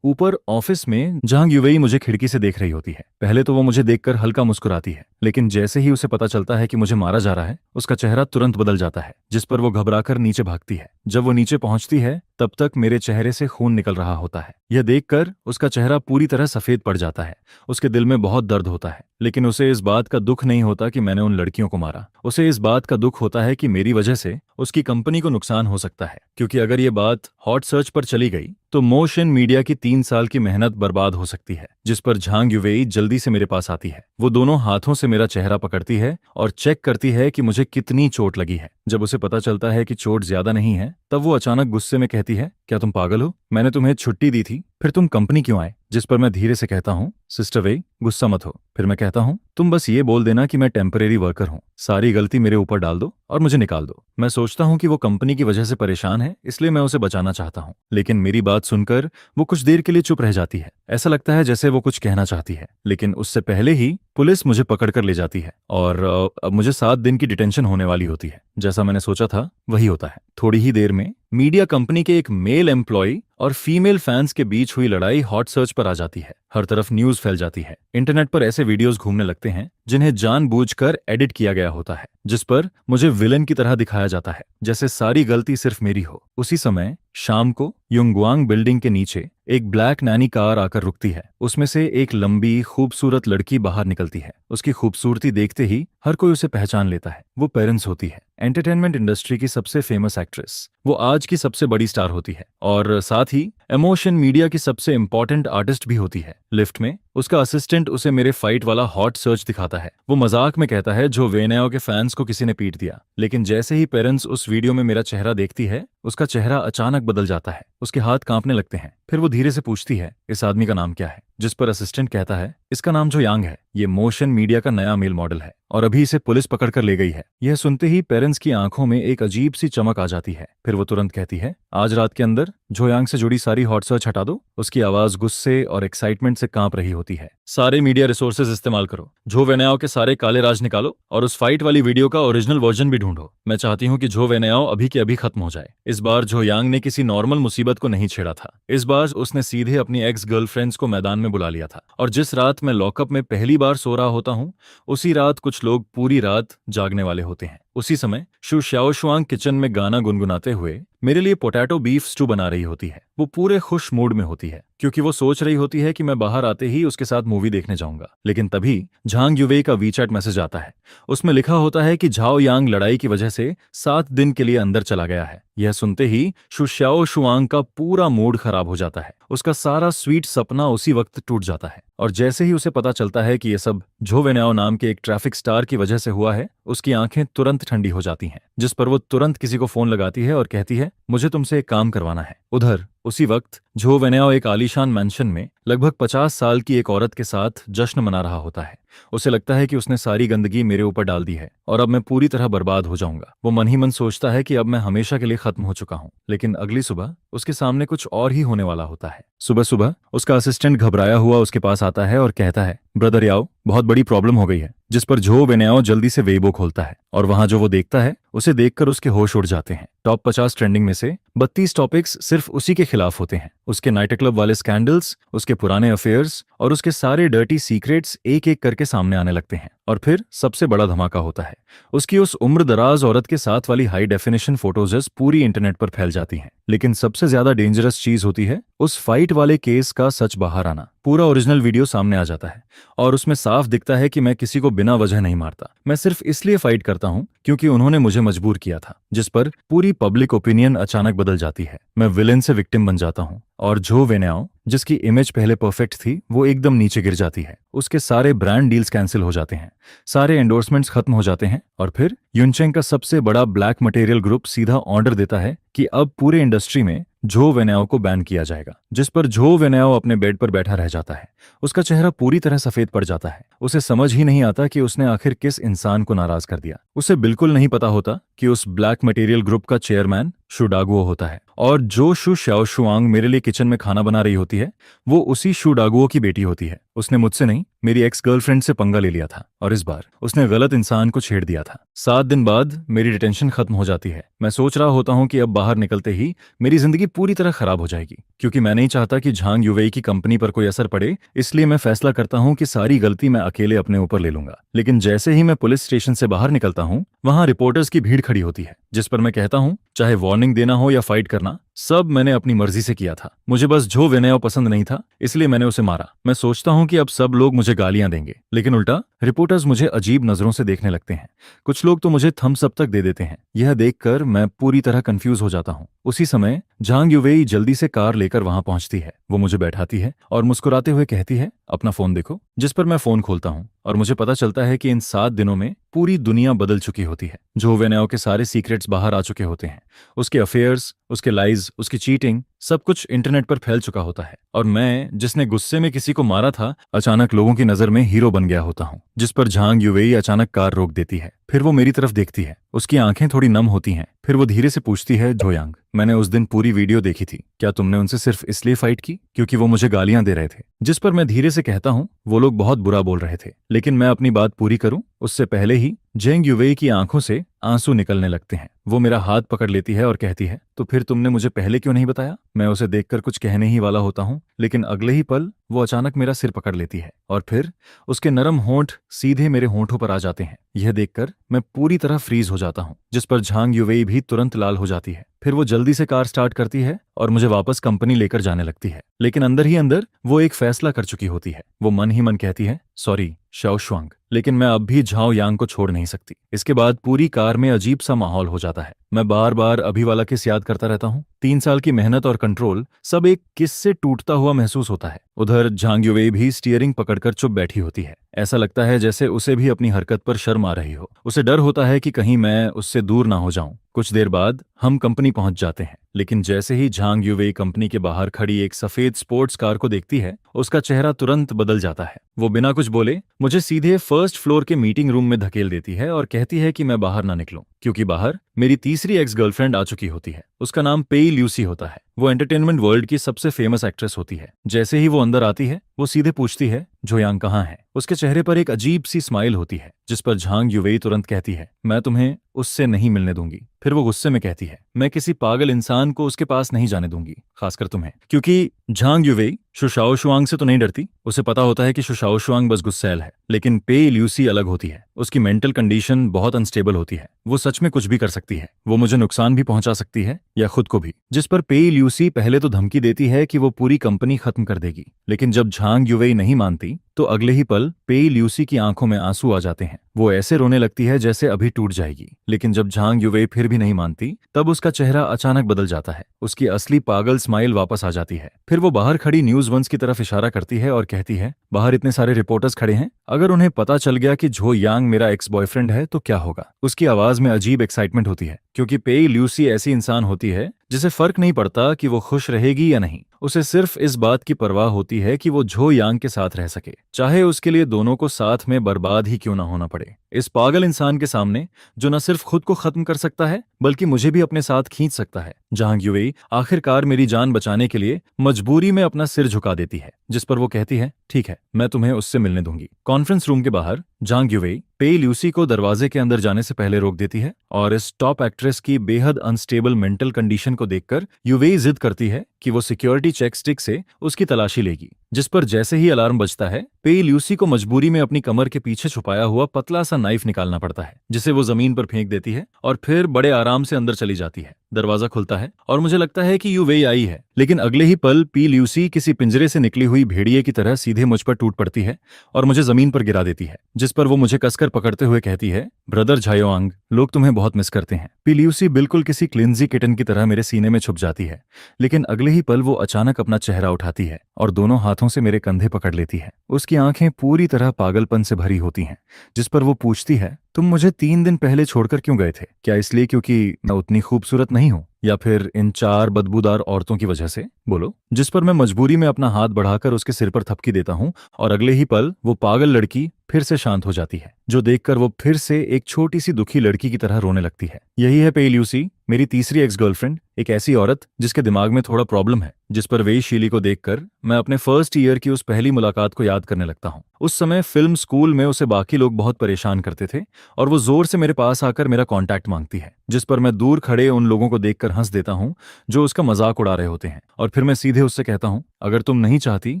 ऊपर ऑफिस में झांग युवेई मुझे खिड़की से देख रही होती है। पहले तो वो मुझे देखकर हल्का मुस्कुराती है, लेकिन जैसे ही उसे पता चलता है कि मुझे मारा जा रहा है, उसका चेहरा तुरंत बदल जाता है, जिस पर वो घबराकर नीचे भागती है। जब वो नीचे पहुंचती है तब तक मेरे चेहरे से खून निकल रहा होता है। यह देखकर उसका चेहरा पूरी तरह सफेद पड़ जाता है। उसके दिल में बहुत दर्द होता है, लेकिन उसे इस बात का दुख नहीं होता कि मैंने उन लड़कियों को मारा। उसे इस बात का दुख होता है कि मेरी वजह से उसकी कंपनी को नुकसान हो सकता है, क्योंकि अगर ये बात हॉट सर्च पर चली गई तो मोशन मीडिया की 3 साल की मेहनत बर्बाद हो सकती है। जिस पर झांग युवेई जल्दी से मेरे पास आती है। वो दोनों हाथों से मेरा चेहरा पकड़ती है और चेक करती है कि मुझे कितनी चोट लगी है। जब उसे पता चलता है कि चोट ज्यादा नहीं है, तब वो अचानक गुस्से में कहती है, क्या तुम पागल हो? मैंने तुम्हें छुट्टी दी थी, फिर तुम कंपनी क्यों आए? जिस पर मैं धीरे से कहता हूँ, सिस्टर वेई, गुस्सा मत हो। फिर मैं कहता हूँ, तुम बस ये बोल देना कि मैं टेम्परेरी वर्कर हूँ, सारी गलती मेरे ऊपर डाल दो और मुझे निकाल दो। मैं सोचता हूँ कि वो कंपनी की वजह से परेशान है, इसलिए मैं उसे बचाना चाहता हूँ, लेकिन मेरी बात सुनकर वो कुछ देर के लिए चुप रह जाती है। ऐसा लगता है जैसे वो कुछ कहना चाहती है, लेकिन उससे पहले ही पुलिस मुझे पकड़ कर ले जाती है और अब मुझे 7 दिन की डिटेंशन होने वाली होती है। जैसा मैंने सोचा था वही होता है। थोड़ी ही देर में मीडिया कंपनी के एक मेल एम्प्लॉय और फीमेल फैंस के बीच हुई लड़ाई हॉट सर्च पर आ जाती है। हर तरफ न्यूज फैल जाती है। इंटरनेट पर ऐसे वीडियोस घूमने लगते हैं जिन्हें जानबूझकर एडिट किया गया होता है, जिस पर मुझे विलेन की तरह दिखाया जाता है, जैसे सारी गलती सिर्फ मेरी हो। उसी समय शाम को युंगवांग बिल्डिंग के नीचे एक ब्लैक नैनी कार आकर रुकती है। उसमें से एक लंबी खूबसूरत लड़की बाहर निकलती है। उसकी खूबसूरती देखते ही हर कोई उसे पहचान लेता है। वो पेरेंट्स होती है, एंटरटेनमेंट इंडस्ट्री की सबसे फेमस एक्ट्रेस। वो आज की सबसे बड़ी स्टार होती है और साथ ही इमोशन मीडिया की सबसे इंपॉर्टेंट आर्टिस्ट भी होती है। लिफ्ट में उसका असिस्टेंट उसे मेरे फाइट वाला हॉट सर्च दिखाता है। वो मजाक में कहता है जो वेनेओ के फैंस को किसी ने पीट दिया, लेकिन जैसे ही पेरेंट्स उस वीडियो में मेरा चेहरा देखती है, उसका चेहरा अचानक बदल जाता है। उसके हाथ कांपने लगते हैं। फिर वो धीरे से पूछती है, इस आदमी का नाम क्या है? जिस पर असिस्टेंट कहता है, इसका नाम जो यांग है, ये मोशन मीडिया का नया मेल मॉडल है और अभी इसे पुलिस पकड़ कर ले गई है। यह सुनते ही पेरेंट्स की आंखों में एक अजीब सी चमक आ जाती है। फिर वो तुरंत कहती है, आज रात के अंदर जो यांग से जुड़ी सारी हॉट सर्च हटा दो। उसकी आवाज गुस्से और एक्साइटमेंट से कांप रही होती है। सारे मीडिया रिसोर्सेज इस्तेमाल करो, जो वेनेओ के सारे काले राज निकालो और उस फाइट वाली वीडियो का ओरिजिनल वर्जन भी ढूंढो। मैं चाहती हूँ कि जो वेनेओ अभी के अभी खत्म हो जाए। इस बार जो यांग ने किसी नॉर्मल मुसीबत को नहीं छेड़ा था। इस बार उसने सीधे अपनी एक्स गर्लफ्रेंड्स को मैदान में बुला लिया था। और जिस रात मैं लॉकअप में पहली बार सो रहा होता हूँ, उसी रात कुछ लोग पूरी रात जागने वाले होते हैं। उसी समय शु शाओशुआंग किचन में गाना गुनगुनाते हुए मेरे लिए पोटैटो बीफ स्टू बना रही होती है। वो पूरे खुश मूड में होती है, क्योंकि वो सोच रही होती है कि मैं बाहर आते ही उसके साथ मूवी देखने जाऊंगा। लेकिन तभी झांग युवेई का वीचैट मैसेज आता है। उसमें लिखा होता है कि झाओ यांग लड़ाई की वजह से 7 दिन के लिए अंदर चला गया है। यह सुनते ही शु शाओशुआंग का पूरा मूड खराब हो जाता है। उसका सारा स्वीट सपना उसी वक्त टूट जाता है और जैसे ही उसे पता चलता है कि यह सब झो वेनेओ नाम के एक ट्रैफिक स्टार की वजह से हुआ है, उसकी आंखें तुरंत ठंडी हो जाती हैं। जिस पर वो तुरंत किसी को फोन लगाती है और कहती है, मुझे तुमसे एक काम करवाना है। उधर उसी वक्त झो वेनेओ एक आलीशान मैंशन में लगभग 50 साल की एक औरत के साथ जश्न मना रहा होता है। उसे लगता है कि उसने सारी गंदगी मेरे ऊपर डाल दी है और अब मैं पूरी तरह बर्बाद हो जाऊंगा। वो मन ही मन सोचता है कि अब मैं हमेशा के लिए खत्म हो चुका हूं। लेकिन अगली सुबह उसके सामने कुछ और ही होने वाला होता है। सुबह सुबह उसका असिस्टेंट घबराया हुआ उसके पास आता है और कहता है, ब्रदर याओ, बहुत बड़ी प्रॉब्लम हो गई है। जिस पर झो वेनेओ जल्दी से वेइबो खोलता है और वहां जो वो देखता है उसे देखकर उसके होश उड़ जाते हैं। टॉप 50 ट्रेंडिंग में से 32 टॉपिक्स सिर्फ उसी के खिलाफ होते हैं। उसके नाइट क्लब वाले स्कैंडल्स, उसके पुराने अफेयर्स और उसके सारे डर्टी सीक्रेट्स एक एक करके सामने आने लगते हैं। और फिर सबसे बड़ा धमाका होता है, उसकी उस उम्रदराज औरत के साथ वाली हाई डेफिनेशन फोटोज पूरी इंटरनेट पर फैल जाती हैं। लेकिन सबसे ज्यादा डेंजरस चीज होती है उस फाइट वाले केस का सच बाहर आना। पूरा ओरिजिनल वीडियो सामने आ जाता है और उसमें साफ दिखता है कि मैं किसी को बिना वजह नहीं मारता, मैं सिर्फ इसलिए फाइट करता हूं क्योंकि उन्होंने मुझे मजबूर किया था। जिस पर पूरी पब्लिक ओपिनियन अचानक बदल जाती है। मैं विलेन से विक्टिम बन जाता हूं और जो वेन्याओ जिसकी इमेज पहले परफेक्ट थी वो एकदम नीचे गिर जाती है। उसके सारे ब्रांड डील्स कैंसिल हो जाते हैं, सारे एंडोर्समेंट्स खत्म हो जाते हैं और फिर युनचेंग का सबसे बड़ा ब्लैक मटेरियल ग्रुप सीधा ऑर्डर देता है कि अब पूरे इंडस्ट्री में झो वेन्याओ को बैन किया जाएगा। जिस पर झो वेन्याओ अपने बेड पर बैठा रह जाता है। उसका चेहरा पूरी तरह सफेद पड़ जाता है। उसे समझ ही नहीं आता कि उसने आखिर किस इंसान को नाराज कर दिया। उसे बिल्कुल नहीं पता होता कि उस ब्लैक मटेरियल ग्रुप का चेयरमैन शु डागुओ होता है और जो शु शाओशुआंग मेरे लिए किचन में खाना बना रही होती है वो उसी शु डागुओ की बेटी होती है। उसने मुझसे नहीं, मेरी एक्स गर्लफ्रेंड से पंगा ले लिया था और इस बार उसने गलत इंसान को छेड़ दिया था। 7 दिन बाद मेरी डिटेंशन खत्म हो जाती है। मैं सोच रहा होता हूं कि अब बाहर निकलते ही मेरी जिंदगी पूरी तरह खराब हो जाएगी, क्योंकि मैं नहीं चाहता कि झांग युवेई की कंपनी पर कोई असर पड़े। इसलिए मैं फैसला करता हूं कि सारी गलती मैं अकेले अपने ऊपर ले लूंगा। लेकिन जैसे ही मैं पुलिस स्टेशन से बाहर निकलता हूं वहां रिपोर्टर्स की भीड़ खड़ी होती है, जिस पर मैं कहता हूं चाहे वार्निंग देना हो या फाइट करना, सब मैंने अपनी मर्जी से किया था। मुझे बस झो वेन्याओ पसंद नहीं था, इसलिए मैंने उसे मारा। मैं सोचता हूं कि अब सब लोग मुझे गालियां देंगे, लेकिन उल्टा रिपोर्टर्स मुझे अजीब नजरों से देखने लगते हैं। कुछ लोग तो मुझे थम्स अप तक दे देते हैं। यह देखकर मैं पूरी तरह कंफ्यूज हो जाता हूं। उसी समय झांग युवेई जल्दी से कार लेकर वहां पहुंचती है। वो मुझे बैठाती है और मुस्कुराते हुए कहती है, अपना फोन देखो। जिस पर मैं फोन खोलता हूं और मुझे पता चलता है कि इन 7 दिनों में पूरी दुनिया बदल चुकी होती है। झो वेन्याओ के सारे सीक्रेट्स बाहर आ चुके होते हैं। उसके अफेयर्स, उसके लाइज, उसकी चीटिंग, सब कुछ इंटरनेट पर फैल चुका होता है। और मैं, जिसने गुस्से में किसी को मारा था, अचानक लोगों की नजर में हीरो बन गया होता हूं। जिस पर झांग युवेई अचानक कार रोक देती है। फिर वो मेरी तरफ देखती है। उसकी आंखें थोड़ी नम होती हैं। फिर वो धीरे से पूछती है, झोयांग, मैंने उस दिन पूरी वीडियो देखी थी, क्या तुमने उनसे सिर्फ इसलिए फाइट की क्योंकि वो मुझे गालियां दे रहे थे? जिस पर मैं धीरे से कहता हूं, वो लोग बहुत बुरा बोल रहे थे, लेकिन मैं अपनी बात पूरी करूं उससे पहले ही जेंग युवेई की आंखों से आंसू निकलने लगते हैं। वो मेरा हाथ पकड़ लेती है और कहती है, तो फिर तुमने मुझे पहले क्यों नहीं बताया? मैं उसे देखकर कुछ कहने ही वाला होता हूं, लेकिन अगले ही पल वो अचानक मेरा सिर पकड़ लेती है और फिर उसके नरम होंठ सीधे मेरे होंठों पर आ जाते हैं। यह देखकर मैं पूरी तरह फ्रीज हो जाता हूं। जिस पर झांग युवेई भी तुरंत लाल हो जाती है। फिर वो जल्दी से कार स्टार्ट करती है और मुझे वापस कंपनी लेकर जाने लगती है। लेकिन अंदर ही अंदर वो एक फैसला कर चुकी होती है। वो मन ही मन कहती है, सॉरी शाओशुआंग, लेकिन मैं अब भी झाओ यांग को छोड़ नहीं सकती। इसके बाद पूरी कार में अजीब सा माहौल हो जाता है। मैं बार बार अभी वाला किस याद करता रहता हूँ। 3 साल की मेहनत और कंट्रोल सब एक किस से टूटता हुआ महसूस होता है। उधर झांग युवेई भी स्टीयरिंग पकड़कर चुप बैठी होती है। ऐसा लगता है जैसे उसे भी अपनी हरकत पर शर्म आ रही हो। उसे डर होता है कि कहीं मैं उससे दूर ना हो जाऊं। कुछ देर बाद हम कंपनी पहुंच जाते हैं, लेकिन जैसे ही झांग युवेई कंपनी के बाहर खड़ी एक सफेद स्पोर्ट्स कार को देखती है, उसका चेहरा तुरंत बदल जाता है। वो बिना कुछ बोले मुझे सीधे फर्स्ट फ्लोर के मीटिंग रूम में धकेल देती है और कहती है कि मैं बाहर ना निकलूं, क्योंकि बाहर मेरी तीसरी एक्स गर्लफ्रेंड आ चुकी होती है। उसका नाम पेई ल्यूसी होता है। वो एंटरटेनमेंट वर्ल्ड की सबसे फेमस एक्ट्रेस होती है। जैसे ही वो अंदर आती है, वो सीधे पूछती है, झोयांग कहाँ है? उसके चेहरे पर एक अजीब सी स्माइल होती है, जिस पर झांग युवेई तुरंत कहती है, मैं तुम्हें उससे नहीं मिलने दूंगी। फिर वो गुस्से में कहती है, मैं किसी पागल इंसान को उसके पास नहीं जाने दूंगी, खासकर तुम्हें। क्योंकि झांग युवेई शु शाओशुआंग से तो नहीं डरती। उसे पता होता है कि शु शाओशुआंग बस गुस्सैल है, लेकिन पेई ल्यूसी अलग होती है। उसकी मेंटल कंडीशन बहुत अनस्टेबल होती है। वो सच में कुछ भी कर सकती है। वो मुझे नुकसान भी पहुंचा सकती है या खुद को भी। जिस पर पेई ल्यूसी पहले तो धमकी देती है कि वो पूरी कंपनी खत्म कर देगी, लेकिन जब झांग युवेई नहीं मानती तो अगले ही पल पेई ल्यूसी की आंखों में आंसू आ जाते हैं। वो ऐसे रोने लगती है जैसे अभी टूट जाएगी। लेकिन जब झांग युवेई फिर भी नहीं मानती, तब उसका चेहरा अचानक बदल जाता है। उसकी असली पागल स्माइल वापस आ जाती है। फिर वो बाहर खड़ी न्यूज वंस की तरफ इशारा करती है और कहती है, बाहर इतने सारे रिपोर्टर्स खड़े हैं, अगर उन्हें पता चल गया कि झो यांग मेरा एक्स बॉयफ्रेंड है तो क्या होगा? उसकी आवाज में अजीब एक्साइटमेंट होती है, क्योंकि पेई ल्यूसी ऐसी इंसान होती है जिसे फर्क नहीं पड़ता कि वो खुश रहेगी या नहीं। उसे सिर्फ इस बात की परवाह होती है कि वो झो यांग के साथ रह सके, चाहे उसके लिए दोनों को साथ में बर्बाद ही क्यों ना होना पड़े। इस पागल इंसान के सामने, जो न सिर्फ खुद को खत्म कर सकता है बल्कि मुझे भी अपने साथ खींच सकता है, झांग युवेई आखिरकार मेरी जान बचाने के लिए मजबूरी में अपना सिर झुका देती है। जिस पर वो कहती है, ठीक है, मैं तुम्हें उससे मिलने दूंगी। कॉन्फ्रेंस रूम के बाहर झांग युवेई पेई ल्यूसी को दरवाजे के अंदर जाने से पहले रोक देती है और इस टॉप एक्ट्रेस की बेहद अनस्टेबल मेंटल कंडीशन को देखकर युवेई जिद करती है कि वो सिक्योरिटी चेक स्टिक से उसकी तलाशी लेगी। जिस पर जैसे ही अलार्म बजता है, पे ल्यूसी को मजबूरी में अपनी कमर के पीछे छुपाया हुआ पतला सा नाइफ निकालना पड़ता है, जिसे वो जमीन पर फेंक देती है और फिर बड़े आराम से अंदर चली जाती है। दरवाजा खुलता है और मुझे लगता है कि यू वही आई है, लेकिन अगले ही पल पी ल्यूसी किसी पिंजरे से निकली हुई भेड़िए की तरह सीधे मुझ पर टूट पड़ती है और मुझे जमीन पर गिरा देती है, जिस पर वो मुझे कसकर पकड़ते हुए कहती है, ब्रदर झायोआंग, लोग तुम्हें बहुत मिस करते हैं। पी ल्यूसी बिल्कुल किसी क्लिंजी किटन की तरह मेरे सीने में छुप जाती है, लेकिन अगले ही पल वो अचानक अपना चेहरा उठाती है और दोनों हाथों से मेरे कंधे पकड़ लेती है। उसकी आंखें पूरी तरह पागलपन से भरी होती हैं, जिस पर वो पूछती है, तुम मुझे 3 दिन पहले छोड़कर क्यों गए थे? क्या इसलिए क्योंकि मैं उतनी खूबसूरत नहीं हूं, या फिर इन 4 बदबूदार औरतों की वजह से? बोलो। जिस पर मैं मजबूरी में अपना हाथ बढ़ाकर उसके सिर पर थपकी देता हूं और अगले ही पल वो पागल लड़की फिर से शांत हो जाती है, जो देखकर वो फिर से एक छोटी सी दुखी लड़की की तरह रोने लगती है। यही है पे ल्यूसी, मेरी तीसरी एक्स गर्लफ्रेंड, एक ऐसी औरत जिसके दिमाग में थोड़ा प्रॉब्लम है। जिस पर वेई शीली को देखकर मैं अपने फर्स्ट ईयर की उस पहली मुलाकात को याद करने लगता हूँ। उस समय फिल्म स्कूल में उसे बाकी लोग बहुत परेशान करते थे और वो जोर से मेरे पास आकर मेरा कांटेक्ट मांगती है, जिस पर मैं दूर खड़े उन लोगों को देखकर हंस देता हूँ जो उसका मजाक उड़ा रहे होते हैं, और फिर मैं सीधे उससे कहता हूँ, अगर तुम नहीं चाहती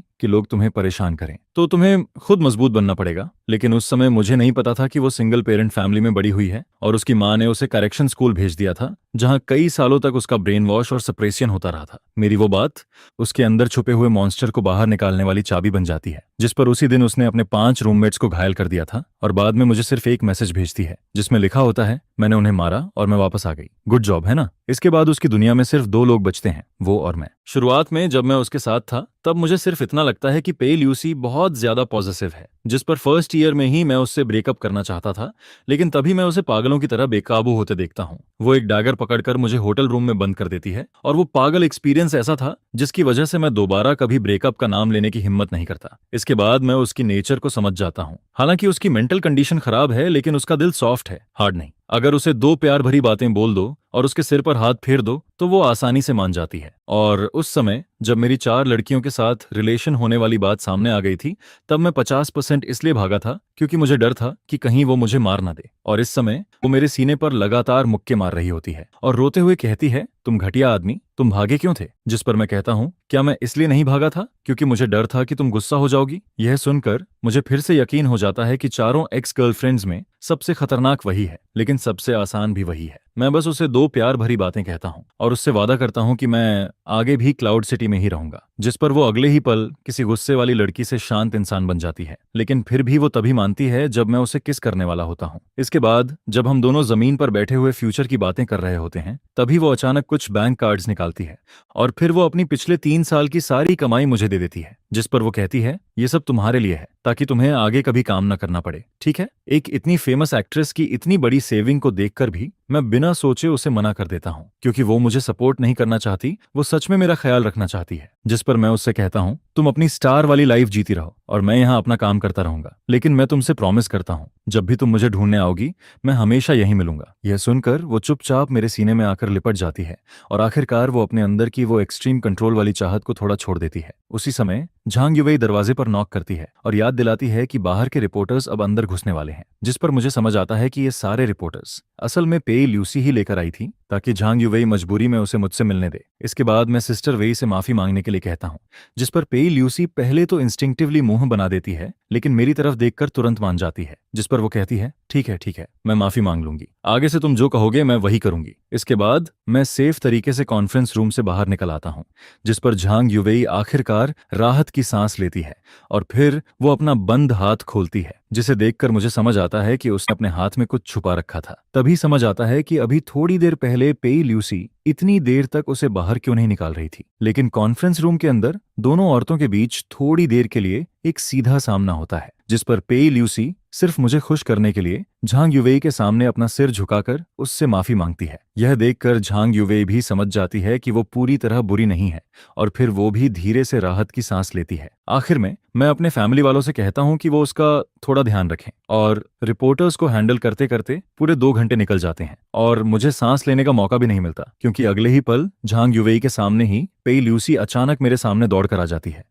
कि लोग तुम्हें परेशान करें तो तुम्हें खुद मजबूत बनना पड़ेगा। लेकिन उस समय मुझे नहीं पता था कि वो सिंगल पेरेंट फैमिली में बड़ी हुई है और उसकी माँ ने उसे करेक्शन स्कूल भेज दिया था, जहां कई सालों तक उसका ब्रेन वॉश और सप्रेसियन होता रहा था। मेरी वो बात उसके अंदर छुपे हुए मॉन्स्टर को बाहर निकालने वाली चाबी बन जाती है, जिस पर उसी दिन उसने अपने 5 रूममेट्स को घायल कर दिया था और बाद में मुझे सिर्फ एक मैसेज भेजती है जिसमें लिखा होता है, मैंने उन्हें मारा और मैं वापस आ गई। गुड जॉब, है ना? इसके बाद उसकी दुनिया में सिर्फ 2 लोग बचते हैं, वो और मैं। शुरुआत में जब मैं उसके साथ था तब मुझे सिर्फ इतना लगता है कि पे ल्यूसी बहुत ज्यादा पॉजिटिव है, जिस पर फर्स्ट ईयर में ही मैं उससे ब्रेकअप करना चाहता था, लेकिन तभी मैं उसे पागलों की तरह बेकाबू होते देखता हूँ। वो एक डैगर पकड़कर मुझे होटल रूम में बंद कर देती है और वो पागल एक्सपीरियंस ऐसा था जिसकी वजह से मैं दोबारा कभी ब्रेकअप का नाम लेने की हिम्मत नहीं करता। इसके बाद मैं उसकी नेचर को समझ जाता हूँ। हालांकि उसकी मेंटल कंडीशन खराब है, लेकिन उसका दिल सॉफ्ट है, हार्ड नहीं। अगर उसे 2 प्यार भरी बातें बोल दो और उसके सिर पर हाथ फेर दो तो वो आसानी से मान जाती है। और उस समय जब मेरी 4 लड़कियों के साथ रिलेशन होने वाली बात सामने आ गई थी, तब मैं 50% इसलिए भागा था क्योंकि मुझे डर था कि कहीं वो मुझे मार ना दे। और इस समय वो मेरे सीने पर लगातार मुक्के मार रही होती है और रोते हुए कहती है, तुम घटिया आदमी, तुम भागे क्यों थे? जिस पर मैं कहता हूँ, क्या मैं इसलिए नहीं भागा था क्योंकि मुझे डर था कि तुम गुस्सा हो जाओगी? यह सुनकर मुझे फिर से यकीन हो जाता है कि चारों एक्स गर्लफ्रेंड्स में सबसे खतरनाक वही है, लेकिन सबसे आसान भी वही है। मैं बस उसे 2 प्यार भरी बातें कहता हूँ और उससे वादा करता हूँ कि मैं आगे भी क्लाउड सिटी में ही रहूंगा। जिस पर वो अगले ही पल किसी गुस्से वाली लड़की से शांत इंसान बन जाती है, लेकिन फिर भी वो तभी मानती है जब मैं उसे किस करने वाला होता हूँ। इसके बाद जब हम दोनों जमीन पर बैठे हुए फ्यूचर की बातें कर रहे होते हैं, तभी वो अचानक कुछ बैंक कार्ड्स निकालती है और फिर वो अपनी पिछले 3 साल की सारी कमाई मुझे दे देती है, जिस पर वो कहती है, ये सब तुम्हारे लिए है ताकि तुम्हें आगे कभी काम न करना पड़े, ठीक है? एक इतनी फेमस एक्ट्रेस की इतनी बड़ी सेविंग को देखकर भी मैं बिना सोचे उसे मना कर देता हूँ, क्योंकि वो मुझे सपोर्ट नहीं करना चाहती, वो सच में मेरा ख्याल रखना चाहती है। जिस पर मैं उससे कहता हूँ, तुम अपनी स्टार वाली लाइफ जीती रहो और मैं यहाँ अपना काम करता रहूंगा, लेकिन मैं तुमसे प्रॉमिस करता हूँ, जब भी तुम मुझे ढूंढने आओगी मैं हमेशा यहीं मिलूंगा। यह सुनकर वो चुपचाप मेरे सीने में आकर लिपट जाती है और आखिरकार वो अपने अंदर की वो एक्सट्रीम कंट्रोल वाली चाहत को थोड़ा छोड़ देती है। उसी समय झांग युवेई दरवाजे पर नॉक करती है और याद दिलाती है कि बाहर के रिपोर्टर्स अब अंदर घुसने वाले हैं, जिस पर मुझे समझ आता है कि ये सारे रिपोर्टर्स असल में पे ल्यूसी ही लेकर आई थी ताकि झांग युवेई मजबूरी में उसे मुझसे मिलने दे। इसके बाद मैं सिस्टर वेई से माफी मांगने के लिए कहता हूँ, जिस पर पे ल्यूसी पहले तो इंस्टिंक्टिवली मुंह बना देती है, लेकिन मेरी तरफ देखकर तुरंत मान जाती है। जिस पर वो कहती है, ठीक है, मैं माफी मांग लूंगी, आगे से तुम जो कहोगे मैं वही करूंगी। इसके बाद मैं सेफ तरीके से कॉन्फ्रेंस रूम से बाहर निकल आता हूँ, जिस पर झांग युवेई आखिरकार राहत की सांस लेती है और फिर वो अपना बंद हाथ खोलती है, जिसे देखकर मुझे समझ आता है कि उसने अपने हाथ में कुछ छुपा रखा था। तभी समझ आता है कि अभी थोड़ी देर पहले पे ल्यूसी इतनी देर तक उसे बाहर क्यों नहीं निकाल रही थी। लेकिन कॉन्फ्रेंस रूम के अंदर दोनों औरतों के बीच थोड़ी देर के लिए एक सीधा सामना होता है, जिस पर पे ल्यूसी सिर्फ मुझे खुश करने के लिए झांग युवेई के सामने अपना सिर झुकाकर उससे माफी मांगती है। यह देखकर झांग युवेई भी समझ जाती है कि वो पूरी तरह बुरी नहीं है और फिर वो भी धीरे से राहत की सांस लेती है। आखिर में मैं अपने फैमिली वालों से कहता हूँ कि वो उसका थोड़ा ध्यान रखें, और रिपोर्टर्स को हैंडल करते करते पूरे 2 घंटे निकल जाते हैं और मुझे सांस लेने का मौका भी नहीं मिलता, क्योंकि अगले ही पल झांग युवेई के सामने ही पेई ल्यूसी अचानक मेरे सामने दौड़कर आ जाती है,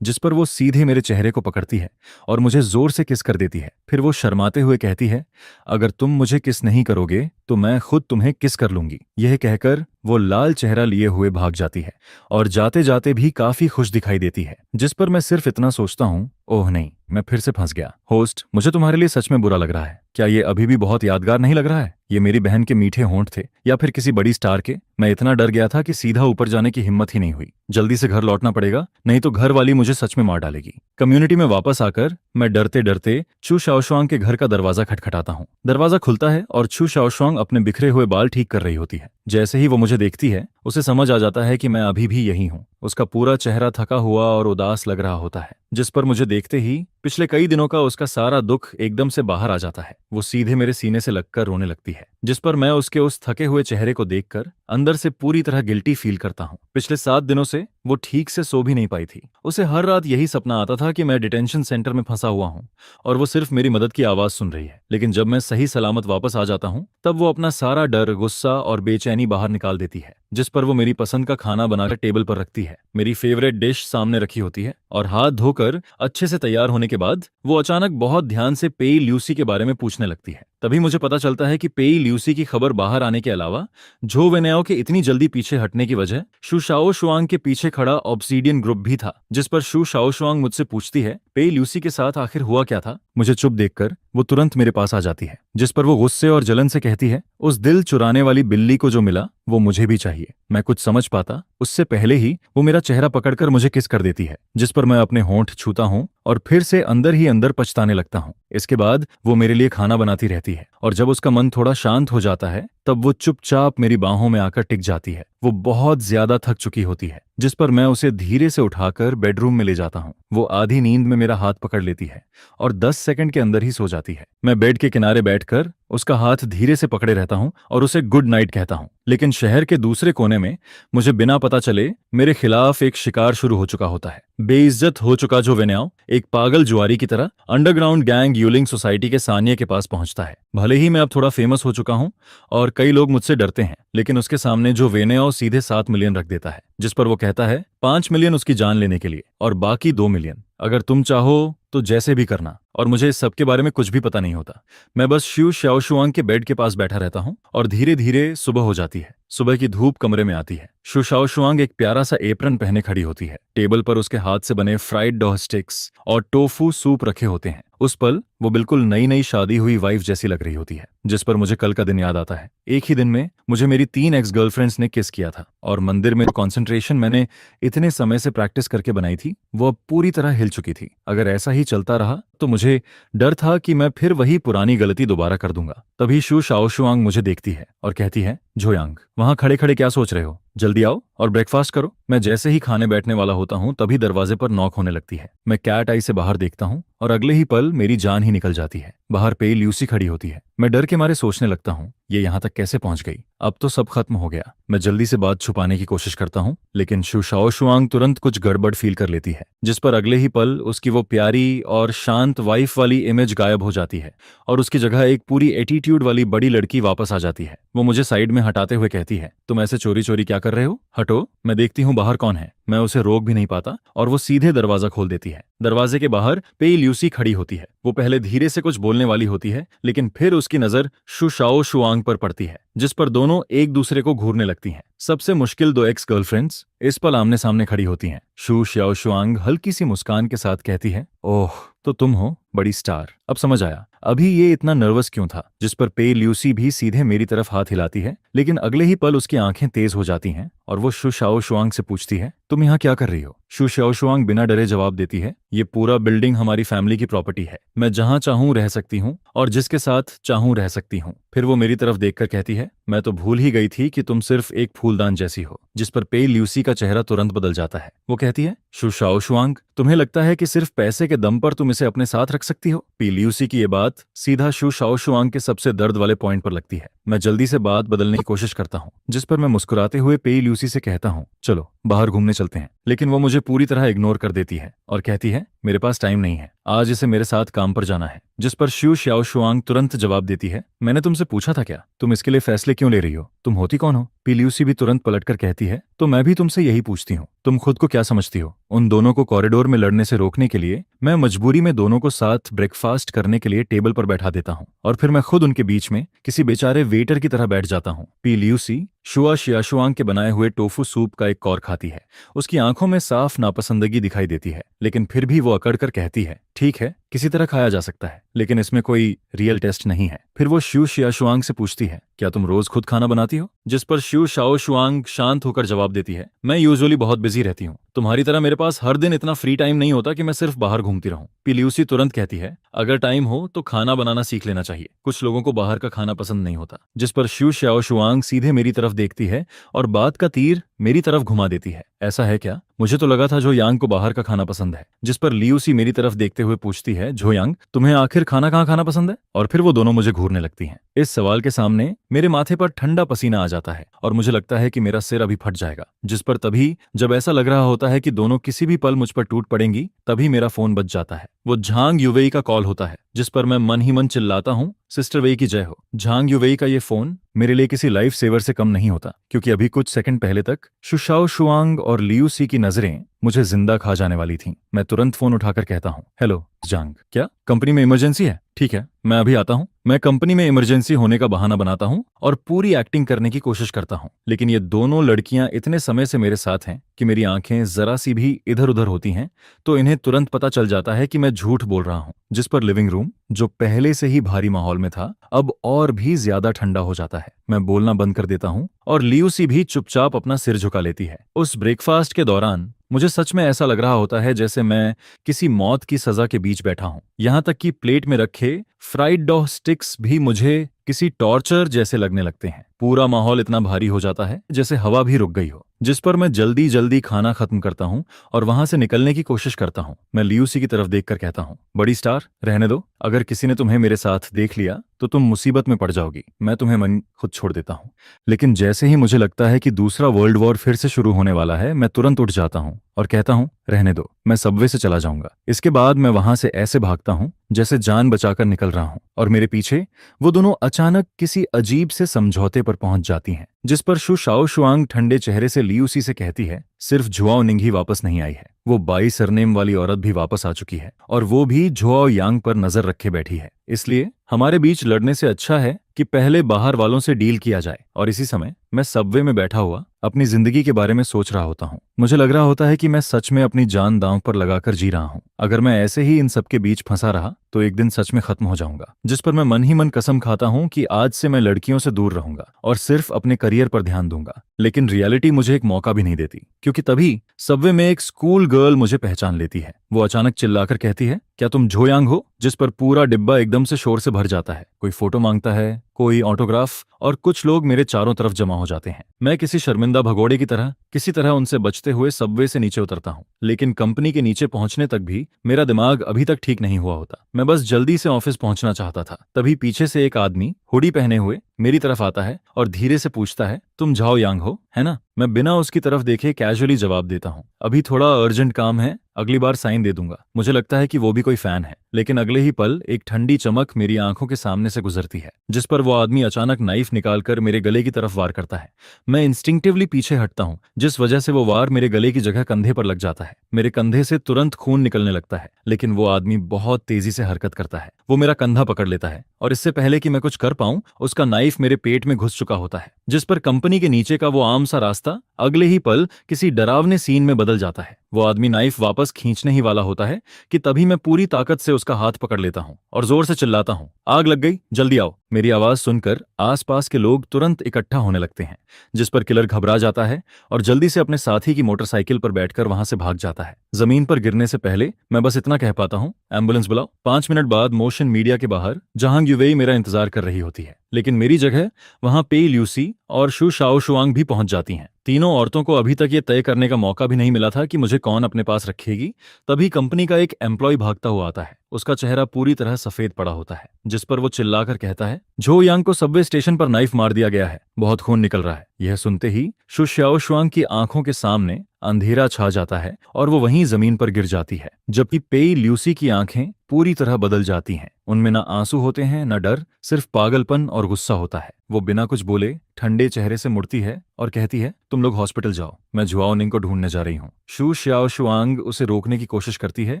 जिस पर वो सीधे मेरे चेहरे को पकड़ती है और मुझे जोर से किस कर देती है। फिर वो शर्माते हुए कहती है, अगर तुम मुझे किस नहीं करोगे तो मैं खुद तुम्हें किस कर लूंगी। यह कहकर वो लाल चेहरा लिए हुए भाग जाती है और जाते जाते भी काफी खुश दिखाई देती है, जिस पर मैं सिर्फ इतना सोचता हूँ, ओह नहीं, मैं फिर से फंस गया। होस्ट, मुझे तुम्हारे लिए सच में बुरा लग रहा है। क्या ये अभी भी बहुत यादगार नहीं लग रहा है? ये मेरी बहन के मीठे होंठ थे या फिर किसी बड़ी स्टार के? मैं इतना डर गया था कि सीधा ऊपर जाने की हिम्मत ही नहीं हुई। जल्दी से घर लौटना पड़ेगा, नहीं तो घर वाली मुझे सच में मार डालेगी। कम्युनिटी में वापस आकर मैं डरते डरते चू शाओशुआंग के घर का दरवाजा खटखटाता हूँ। दरवाजा खुलता है और चू शाओशुआंग अपने बिखरे हुए बाल ठीक कर रही होती है। जैसे ही वो मुझे देखती है, उसे समझ आ जाता है कि मैं अभी भी यही हूँ। उसका पूरा चेहरा थका हुआ और उदास लग रहा होता है, जिस पर मुझे देखते ही पिछले कई दिनों का उसका सारा दुख एकदम से बाहर आ जाता है। वो सीधे मेरे सीने से लगकर रोने लगती है, जिस पर मैं उसके उस थके हुए चेहरे को देखकर अंदर से पूरी तरह गिल्टी फील करता हूँ। पिछले 7 दिनों से वो ठीक से सो भी नहीं पाई थी। उसे हर रात यही सपना आता था कि मैं डिटेंशन सेंटर में फंसा हुआ हूँ और वो सिर्फ मेरी मदद की आवाज सुन रही है। लेकिन जब मैं सही सलामत वापस आ जाता हूँ, तब वो अपना सारा डर, गुस्सा और बेचैनी बाहर निकाल देती है, जिस पर वो मेरी पसंद का खाना बनाकर टेबल पर रखती है। मेरी फेवरेट डिश सामने रखी होती है और हाथ धोकर अच्छे से तैयार होने के बाद वो अचानक बहुत ध्यान से पेई ल्यूसी के बारे में पूछने लगती है। तभी मुझे पता चलता है कि पेई ल्यूसी की खबर बाहर आने के अलावा झो वेनेओ के इतनी जल्दी पीछे हटने की वजह शू शाओशुआंग के पीछे खड़ा ऑब्सीडियन ग्रुप भी था, जिस पर शू शाओशुआंग मुझसे पूछती है, पेई ल्यूसी के साथ आखिर हुआ क्या था? मुझे चुप देखकर वो तुरंत मेरे पास आ जाती है, जिस पर वो गुस्से और जलन से कहती है, उस दिल चुराने वाली बिल्ली को जो मिला वो मुझे भी चाहिए। मैं कुछ समझ पाता उससे पहले ही वो मेरा चेहरा पकड़कर मुझे किस कर देती है, जिस पर मैं अपने होंठ छूता हूँ और फिर से अंदर ही अंदर पछताने लगता हूँ। इसके बाद वो मेरे लिए खाना बनाती रहती है और जब उसका मन थोड़ा शांत हो जाता है, तब वो चुपचाप मेरी बाहों में आकर टिक जाती है। वो बहुत ज्यादा थक चुकी होती है, जिस पर मैं उसे धीरे से उठाकर बेडरूम में ले जाता हूँ। वो आधी नींद में मेरा हाथ पकड़ लेती है और 10 सेकंड के अंदर ही सो जाती है। मैं बेड के किनारे बैठकर उसका हाथ धीरे से पकड़े रहता हूँ और उसे गुड नाइट कहता हूँ। लेकिन शहर के दूसरे कोने में मुझे बिना पता चले मेरे खिलाफ एक शिकार शुरू हो चुका होता है। बेइज्जत हो चुका जो वेन्याओ एक पागल जुआरी की तरह अंडरग्राउंड गैंग यूलिंग सोसाइटी के सानिया के पास पहुंचता है। भले ही मैं अब थोड़ा फेमस हो चुका हूं और कई लोग मुझसे डरते हैं, लेकिन उसके सामने जो वेन्याओ सीधे 7 मिलियन रख देता है, जिस पर वो कहता है 5 मिलियन उसकी जान लेने के लिए और बाकी 2 मिलियन अगर तुम चाहो तो जैसे भी करना। और मुझे इस सब के बारे में कुछ भी पता नहीं होता। मैं बस शू शाओशुआंग के बेड के पास बैठा रहता हूँ और धीरे धीरे सुबह हो जाती है। सुबह की धूप कमरे में आती है। शू शाओशुआंग एक प्यारा सा एप्रन पहने खड़ी होती है। टेबल पर उसके हाथ से बने फ्राइड डॉ स्टिक्स और टोफू सूप रखे होते हैं। उस पल वो बिल्कुल नई नई शादी हुई वाइफ जैसी लग रही होती है, जिस पर मुझे कल का दिन याद आता है। एक ही दिन में मुझे मेरी 3 एक्स गर्लफ्रेंड्स ने किस किया था और मंदिर में कॉन्सेंट्रेशन मैंने इतने समय से प्रैक्टिस करके बनाई थी, वो अब पूरी तरह हिल चुकी थी। अगर ऐसा ही चलता रहा तो मुझे डर था कि मैं फिर वही पुरानी गलती दोबारा कर दूंगा। तभी शू शाओशुआंग मुझे देखती है और कहती है, झोयांग, वहां खड़े खड़े क्या सोच रहे हो? जल्दी आओ और ब्रेकफास्ट करो। मैं जैसे ही खाने बैठने वाला होता हूँ, तभी दरवाजे पर नॉक होने लगती है। मैं कैट आई से बाहर देखता हूँ और अगले ही पल मेरी जान ही निकल जाती है। बाहर पेई ल्यूसी खड़ी होती है। मैं डर के मारे सोचने लगता हूँ, ये यहाँ तक कैसे पहुंच गई? अब तो सब खत्म हो गया। मैं जल्दी से बात छुपाने की कोशिश करता हूँ, लेकिन शू शाओशुआंग तुरंत कुछ गड़बड़ फील कर लेती है, जिस पर अगले ही पल उसकी वो प्यारी और शांत वाइफ वाली इमेज गायब हो जाती है और उसकी जगह एक पूरी एटीट्यूड वाली बड़ी लड़की वापस आ जाती है। वो मुझे साइड में हटाते हुए कहती है, तुम ऐसे चोरी चोरी क्या कर रहे हो? हटो, मैं देखती हूँ बाहर कौन है। मैं उसे रोक भी नहीं पाता और वो सीधे दरवाजा खोल देती है। दरवाजे के बाहर पेई ल्यूसी खड़ी होती है। वो पहले धीरे से कुछ बोलने वाली होती है, लेकिन फिर उसकी नजर शू शाओशुआंग पर पड़ती है, जिस पर दोनों एक दूसरे को घूरने लगती हैं। सबसे मुश्किल 2 एक्स गर्लफ्रेंड्स इस पल आमने सामने खड़ी होती हैं। शू शाओशुआंग हल्की सी मुस्कान के साथ कहती है, ओह, तो तुम हो बड़ी स्टार। अब समझ आया अभी ये इतना नर्वस क्यों था। जिस पर पेई ल्यूसी भी सीधे मेरी तरफ हाथ हिलाती है, लेकिन अगले ही पल उसकी आंखें तेज हो जाती हैं और वो शू शाओशुआंग से पूछती है, तुम यहाँ क्या कर रही हो? शू शाओशुआंग बिना डरे जवाब देती है, ये पूरा बिल्डिंग हमारी फैमिली की प्रॉपर्टी है। मैं जहां चाहूं रह सकती हूँ और जिसके साथ चाहूं रह सकती हूँ। फिर वो मेरी तरफ देखकर कहती है, मैं तो भूल ही गई थी कि तुम सिर्फ एक फूलदान जैसी हो। जिस पर पेई ल्यूसी का चेहरा तुरंत बदल जाता है। वो कहती है, शू शाओशुआंग, तुम्हें लगता है कि सिर्फ पैसे के दम पर तुम इसे अपने साथ रख सकती हो? पेई ल्यूसी की ये बात सीधा शू शाओशुआंग के सबसे दर्द वाले पॉइंट पर लगती है। मैं जल्दी से बात बदलने की कोशिश करता हूँ, जिस पर मैं मुस्कुराते हुए पेई ल्यूसी से कहता हूँ, चलो बाहर घूमने चलते हैं। लेकिन वो मुझे पूरी तरह इग्नोर कर देती है और कहती है, मेरे पास टाइम नहीं है, आज इसे मेरे साथ काम पर जाना है। जिस पर शू शाओ शुआंग तुरंत जवाब देती है, मैंने तुमसे पूछा था क्या, तुम इसके लिए फैसले क्यों ले रही हो, तुम होती कौन हो। पी ल्यूसी भी तुरंत पलटकर कहती है, तो मैं भी तुमसे यही पूछती हूँ, तुम खुद को क्या समझती हो। उन दोनों को कॉरिडोर में लड़ने से रोकने के लिए मैं मजबूरी में दोनों को साथ ब्रेकफास्ट करने के लिए टेबल पर बैठा देता हूँ और फिर मैं खुद उनके बीच में किसी बेचारे वेटर की तरह बैठ जाता हूँ। पी ल्यूसी शुआ शियाशुआंग के बनाए हुए टोफू सूप का एक कौर खाती है। उसकी आंखों में साफ नापसंदगी दिखाई देती है, लेकिन फिर भी वो अकड़कर कहती है, ठीक है, किसी तरह खाया जा सकता है, लेकिन इसमें कोई रियल टेस्ट नहीं है। फिर वो शू शियाशुआंग से पूछती है, क्या तुम रोज खुद खाना बनाती हो। जिस पर शू शाओ शुआंग शांत होकर जवाब देती है, मैं यूजुअली बहुत बिजी रहती हूँ, तुम्हारी तरह मेरे पास हर दिन इतना फ्री टाइम नहीं होता कि मैं सिर्फ बाहर घूमती रहूं। पी ल्यूसी तुरंत कहती है, अगर टाइम हो तो खाना बनाना सीख लेना चाहिए, कुछ लोगों को बाहर का खाना पसंद नहीं होता। जिस पर शू शाओ शुआंग सीधे मेरी तरफ देखती है और बात का तीर मेरी तरफ घुमा देती है, ऐसा है क्या, मुझे तो लगा था जो यांग को बाहर का खाना पसंद है। जिस पर ल्यूसी मेरी तरफ देखते हुए पूछती है, जो यांग, तुम्हें आखिर खाना कहाँ खाना पसंद है। और फिर वो दोनों मुझे घूरने लगती हैं। इस सवाल के सामने मेरे माथे पर ठंडा पसीना आ जाता है और मुझे लगता है कि मेरा सिर अभी फट जाएगा। जिस पर तभी जब ऐसा लग रहा होता है कि दोनों किसी भी पल मुझ पर टूट पड़ेंगी, तभी मेरा फोन बज जाता है। वो झांग युवेई का कॉल होता है। जिस पर मैं मन ही मन चिल्लाता हूँ, सिस्टर वेई की जय हो। झांग युवेई का ये फोन मेरे लिए किसी लाइफ सेवर से कम नहीं होता, क्योंकि अभी कुछ सेकंड पहले तक शुशाओ शुआंग और लियूसी की नजरें मुझे जिंदा खा जाने वाली थीं। मैं तुरंत फोन उठाकर कहता हूँ, हेलो जांग, क्या कंपनी में इमरजेंसी है। ठीक है, मैं अभी आता हूँ। मैं कंपनी में इमरजेंसी होने का बहाना बनाता हूँ और पूरी एक्टिंग करने की कोशिश करता हूँ, लेकिन ये दोनों लड़कियां इतने समय से मेरे साथ हैं कि मेरी आंखें जरा सी भी इधर उधर होती हैं तो इन्हें तुरंत पता चल जाता है कि मैं झूठ बोल रहा हूँ। जिस पर लिविंग रूम, जो पहले से ही भारी माहौल में था, अब और भी ज्यादा ठंडा हो जाता है। मैं बोलना बंद कर देता हूँ और लियूसी भी चुपचाप अपना सिर झुका लेती है। उस ब्रेकफास्ट के दौरान मुझे सच में ऐसा लग रहा होता है जैसे मैं किसी मौत की सजा के बीच बैठा हूं। यहां तक कि प्लेट में रखे फ्राइड डॉ स्टिक्स भी मुझे किसी टॉर्चर जैसे लगने लगते हैं। पूरा माहौल इतना भारी हो जाता है जैसे हवा भी रुक गई हो। जिस पर मैं जल्दी जल्दी खाना खत्म करता हूं और वहां से निकलने की कोशिश करता हूं। मैं लियूसी की तरफ देखकर कहता हूं, बड़ी स्टार, रहने दो, अगर किसी ने तुम्हें मेरे साथ देख लिया तो तुम मुसीबत में पड़ जाओगी, मैं तुम्हें मन खुद छोड़ देता हूं। लेकिन जैसे ही मुझे लगता है कि दूसरा वर्ल्ड वॉर फिर से शुरू होने वाला है, मैं तुरंत उठ जाता हूं और कहता हूं, रहने दो, मैं सबवे से चला जाऊंगा। इसके बाद मैं वहां से ऐसे भागता हूं जैसे जान बचाकर निकल रहा हूं और मेरे पीछे वो दोनों अचानक किसी अजीब से समझौते पर पहुंच जाती हैं। जिस पर शू शाओ शुआंग ठंडे चेहरे से लियूसी से कहती है, सिर्फ झुआओ निंग ही वापस नहीं आई है, वो बाई सरनेम वाली औरत भी वापस आ चुकी है और वो भी झुआओ यांग पर नजर रखे बैठी है। इसलिए हमारे बीच लड़ने से अच्छा है कि पहले बाहर वालों से डील किया जाए। और इसी समय मैं सबवे में बैठा हुआ अपनी जिंदगी के बारे में सोच रहा होता हूँ। मुझे लग रहा होता है कि मैं सच में अपनी जान दांव पर लगाकर जी रहा हूँ। अगर मैं ऐसे ही इन सबके बीच फंसा रहा तो एक दिन सच में खत्म हो जाऊंगा। जिस पर मैं मन ही मन कसम खाता हूँ कि आज से मैं लड़कियों से दूर रहूंगा और सिर्फ अपने करियर पर ध्यान दूंगा। लेकिन रियलिटी मुझे एक मौका भी नहीं देती, क्योंकि तभी सबवे में एक स्कूल गर्ल मुझे पहचान लेती है। वो अचानक चिल्लाकर कहती है, क्या तुम झो यांग हो। जिस पर पूरा डिब्बा एकदम से शोर से भर जाता है। कोई फोटो मांगता है, कोई ऑटोग्राफ, और कुछ लोग मेरे चारों तरफ जमा हो जाते हैं। मैं किसी शर्मिंदा भगोड़े की तरह किसी तरह उनसे बचते हुए सबवे से नीचे उतरता हूँ। लेकिन कंपनी के नीचे पहुंचने तक भी मेरा दिमाग अभी तक ठीक नहीं हुआ होता। मैं बस जल्दी से ऑफिस पहुंचना चाहता था। तभी पीछे से एक आदमी हुडी पहने हुए मेरी तरफ आता है और धीरे से पूछता है, तुम झाओ यांग हो, है ना। मैं बिना उसकी तरफ देखे कैजुअली जवाब देता हूँ, अभी थोड़ा अर्जेंट काम है, अगली बार साइन दे दूंगा। मुझे लगता है कि वो भी कोई फैन है, लेकिन अगले ही पल एक ठंडी चमक मेरी आंखों के सामने से गुजरती है। जिस पर वो आदमी अचानक नाइफ निकालकर मेरे गले की तरफ वार करता है। मैं इंस्टिंक्टिवली पीछे हटता हूँ, जिस वजह से वो वार मेरे गले की जगह कंधे पर लग जाता है। मेरे कंधे से तुरंत खून निकलने लगता है, लेकिन वो आदमी बहुत तेजी से हरकत करता है। वो मेरा कंधा पकड़ लेता है और इससे पहले कि मैं कुछ कर पाऊं, उसका नाइफ मेरे पेट में घुस चुका होता है। जिस पर कंपनी के नीचे का वो आम सा रास्ता अगले ही पल किसी डरावने सीन में बदल जाता है। वो आदमी नाइफ वापस खींचने ही वाला होता है कि तभी मैं पूरी ताकत से उसका हाथ पकड़ लेता हूँ और जोर से चिल्लाता हूँ, आग लग गई, जल्दी आओ। मेरी आवाज सुनकर आसपास के लोग तुरंत इकट्ठा होने लगते हैं। जिस पर किलर घबरा जाता है और जल्दी से अपने साथी की मोटरसाइकिल पर बैठकर वहां से भाग जाता है। जमीन पर गिरने से पहले मैं बस इतना कह पाता हूँ, एम्बुलेंस बुलाओ। 5 मिनट बाद मोशन मीडिया के बाहर जहांग युवेई मेरा इंतजार कर रही होती है, लेकिन मेरी जगह वहां पे ल्यूसी और शू शाओ शुआंग भी पहुंच जाती हैं। तीनों औरतों को अभी तक ये तय करने का मौका भी नहीं मिला था कि मुझे कौन अपने पास रखेगी। तभी कंपनी का एक एम्प्लॉय भागता हुआ आता है। उसका चेहरा पूरी तरह सफेद पड़ा होता है। जिस पर वो चिल्लाकर कहता है, झो यांग को सबवे स्टेशन पर नाइफ मार दिया गया है, बहुत खून निकल रहा है। यह सुनते ही शू शाओ शुआंग की आंखों के सामने अंधेरा छा जाता है और वो वहीं जमीन पर गिर जाती है, जबकि पेई ल्यूसी की आंखें पूरी तरह बदल जाती हैं। उनमें ना आंसू होते हैं, ना डर, सिर्फ पागलपन और गुस्सा होता है। वो बिना कुछ बोले ठंडे चेहरे से मुड़ती है और कहती है, तुम लोग हॉस्पिटल जाओ, मैं जुआओनिंग को ढूंढने जा रही हूँ। शू श्याओ शुआंग उसे रोकने की कोशिश करती है,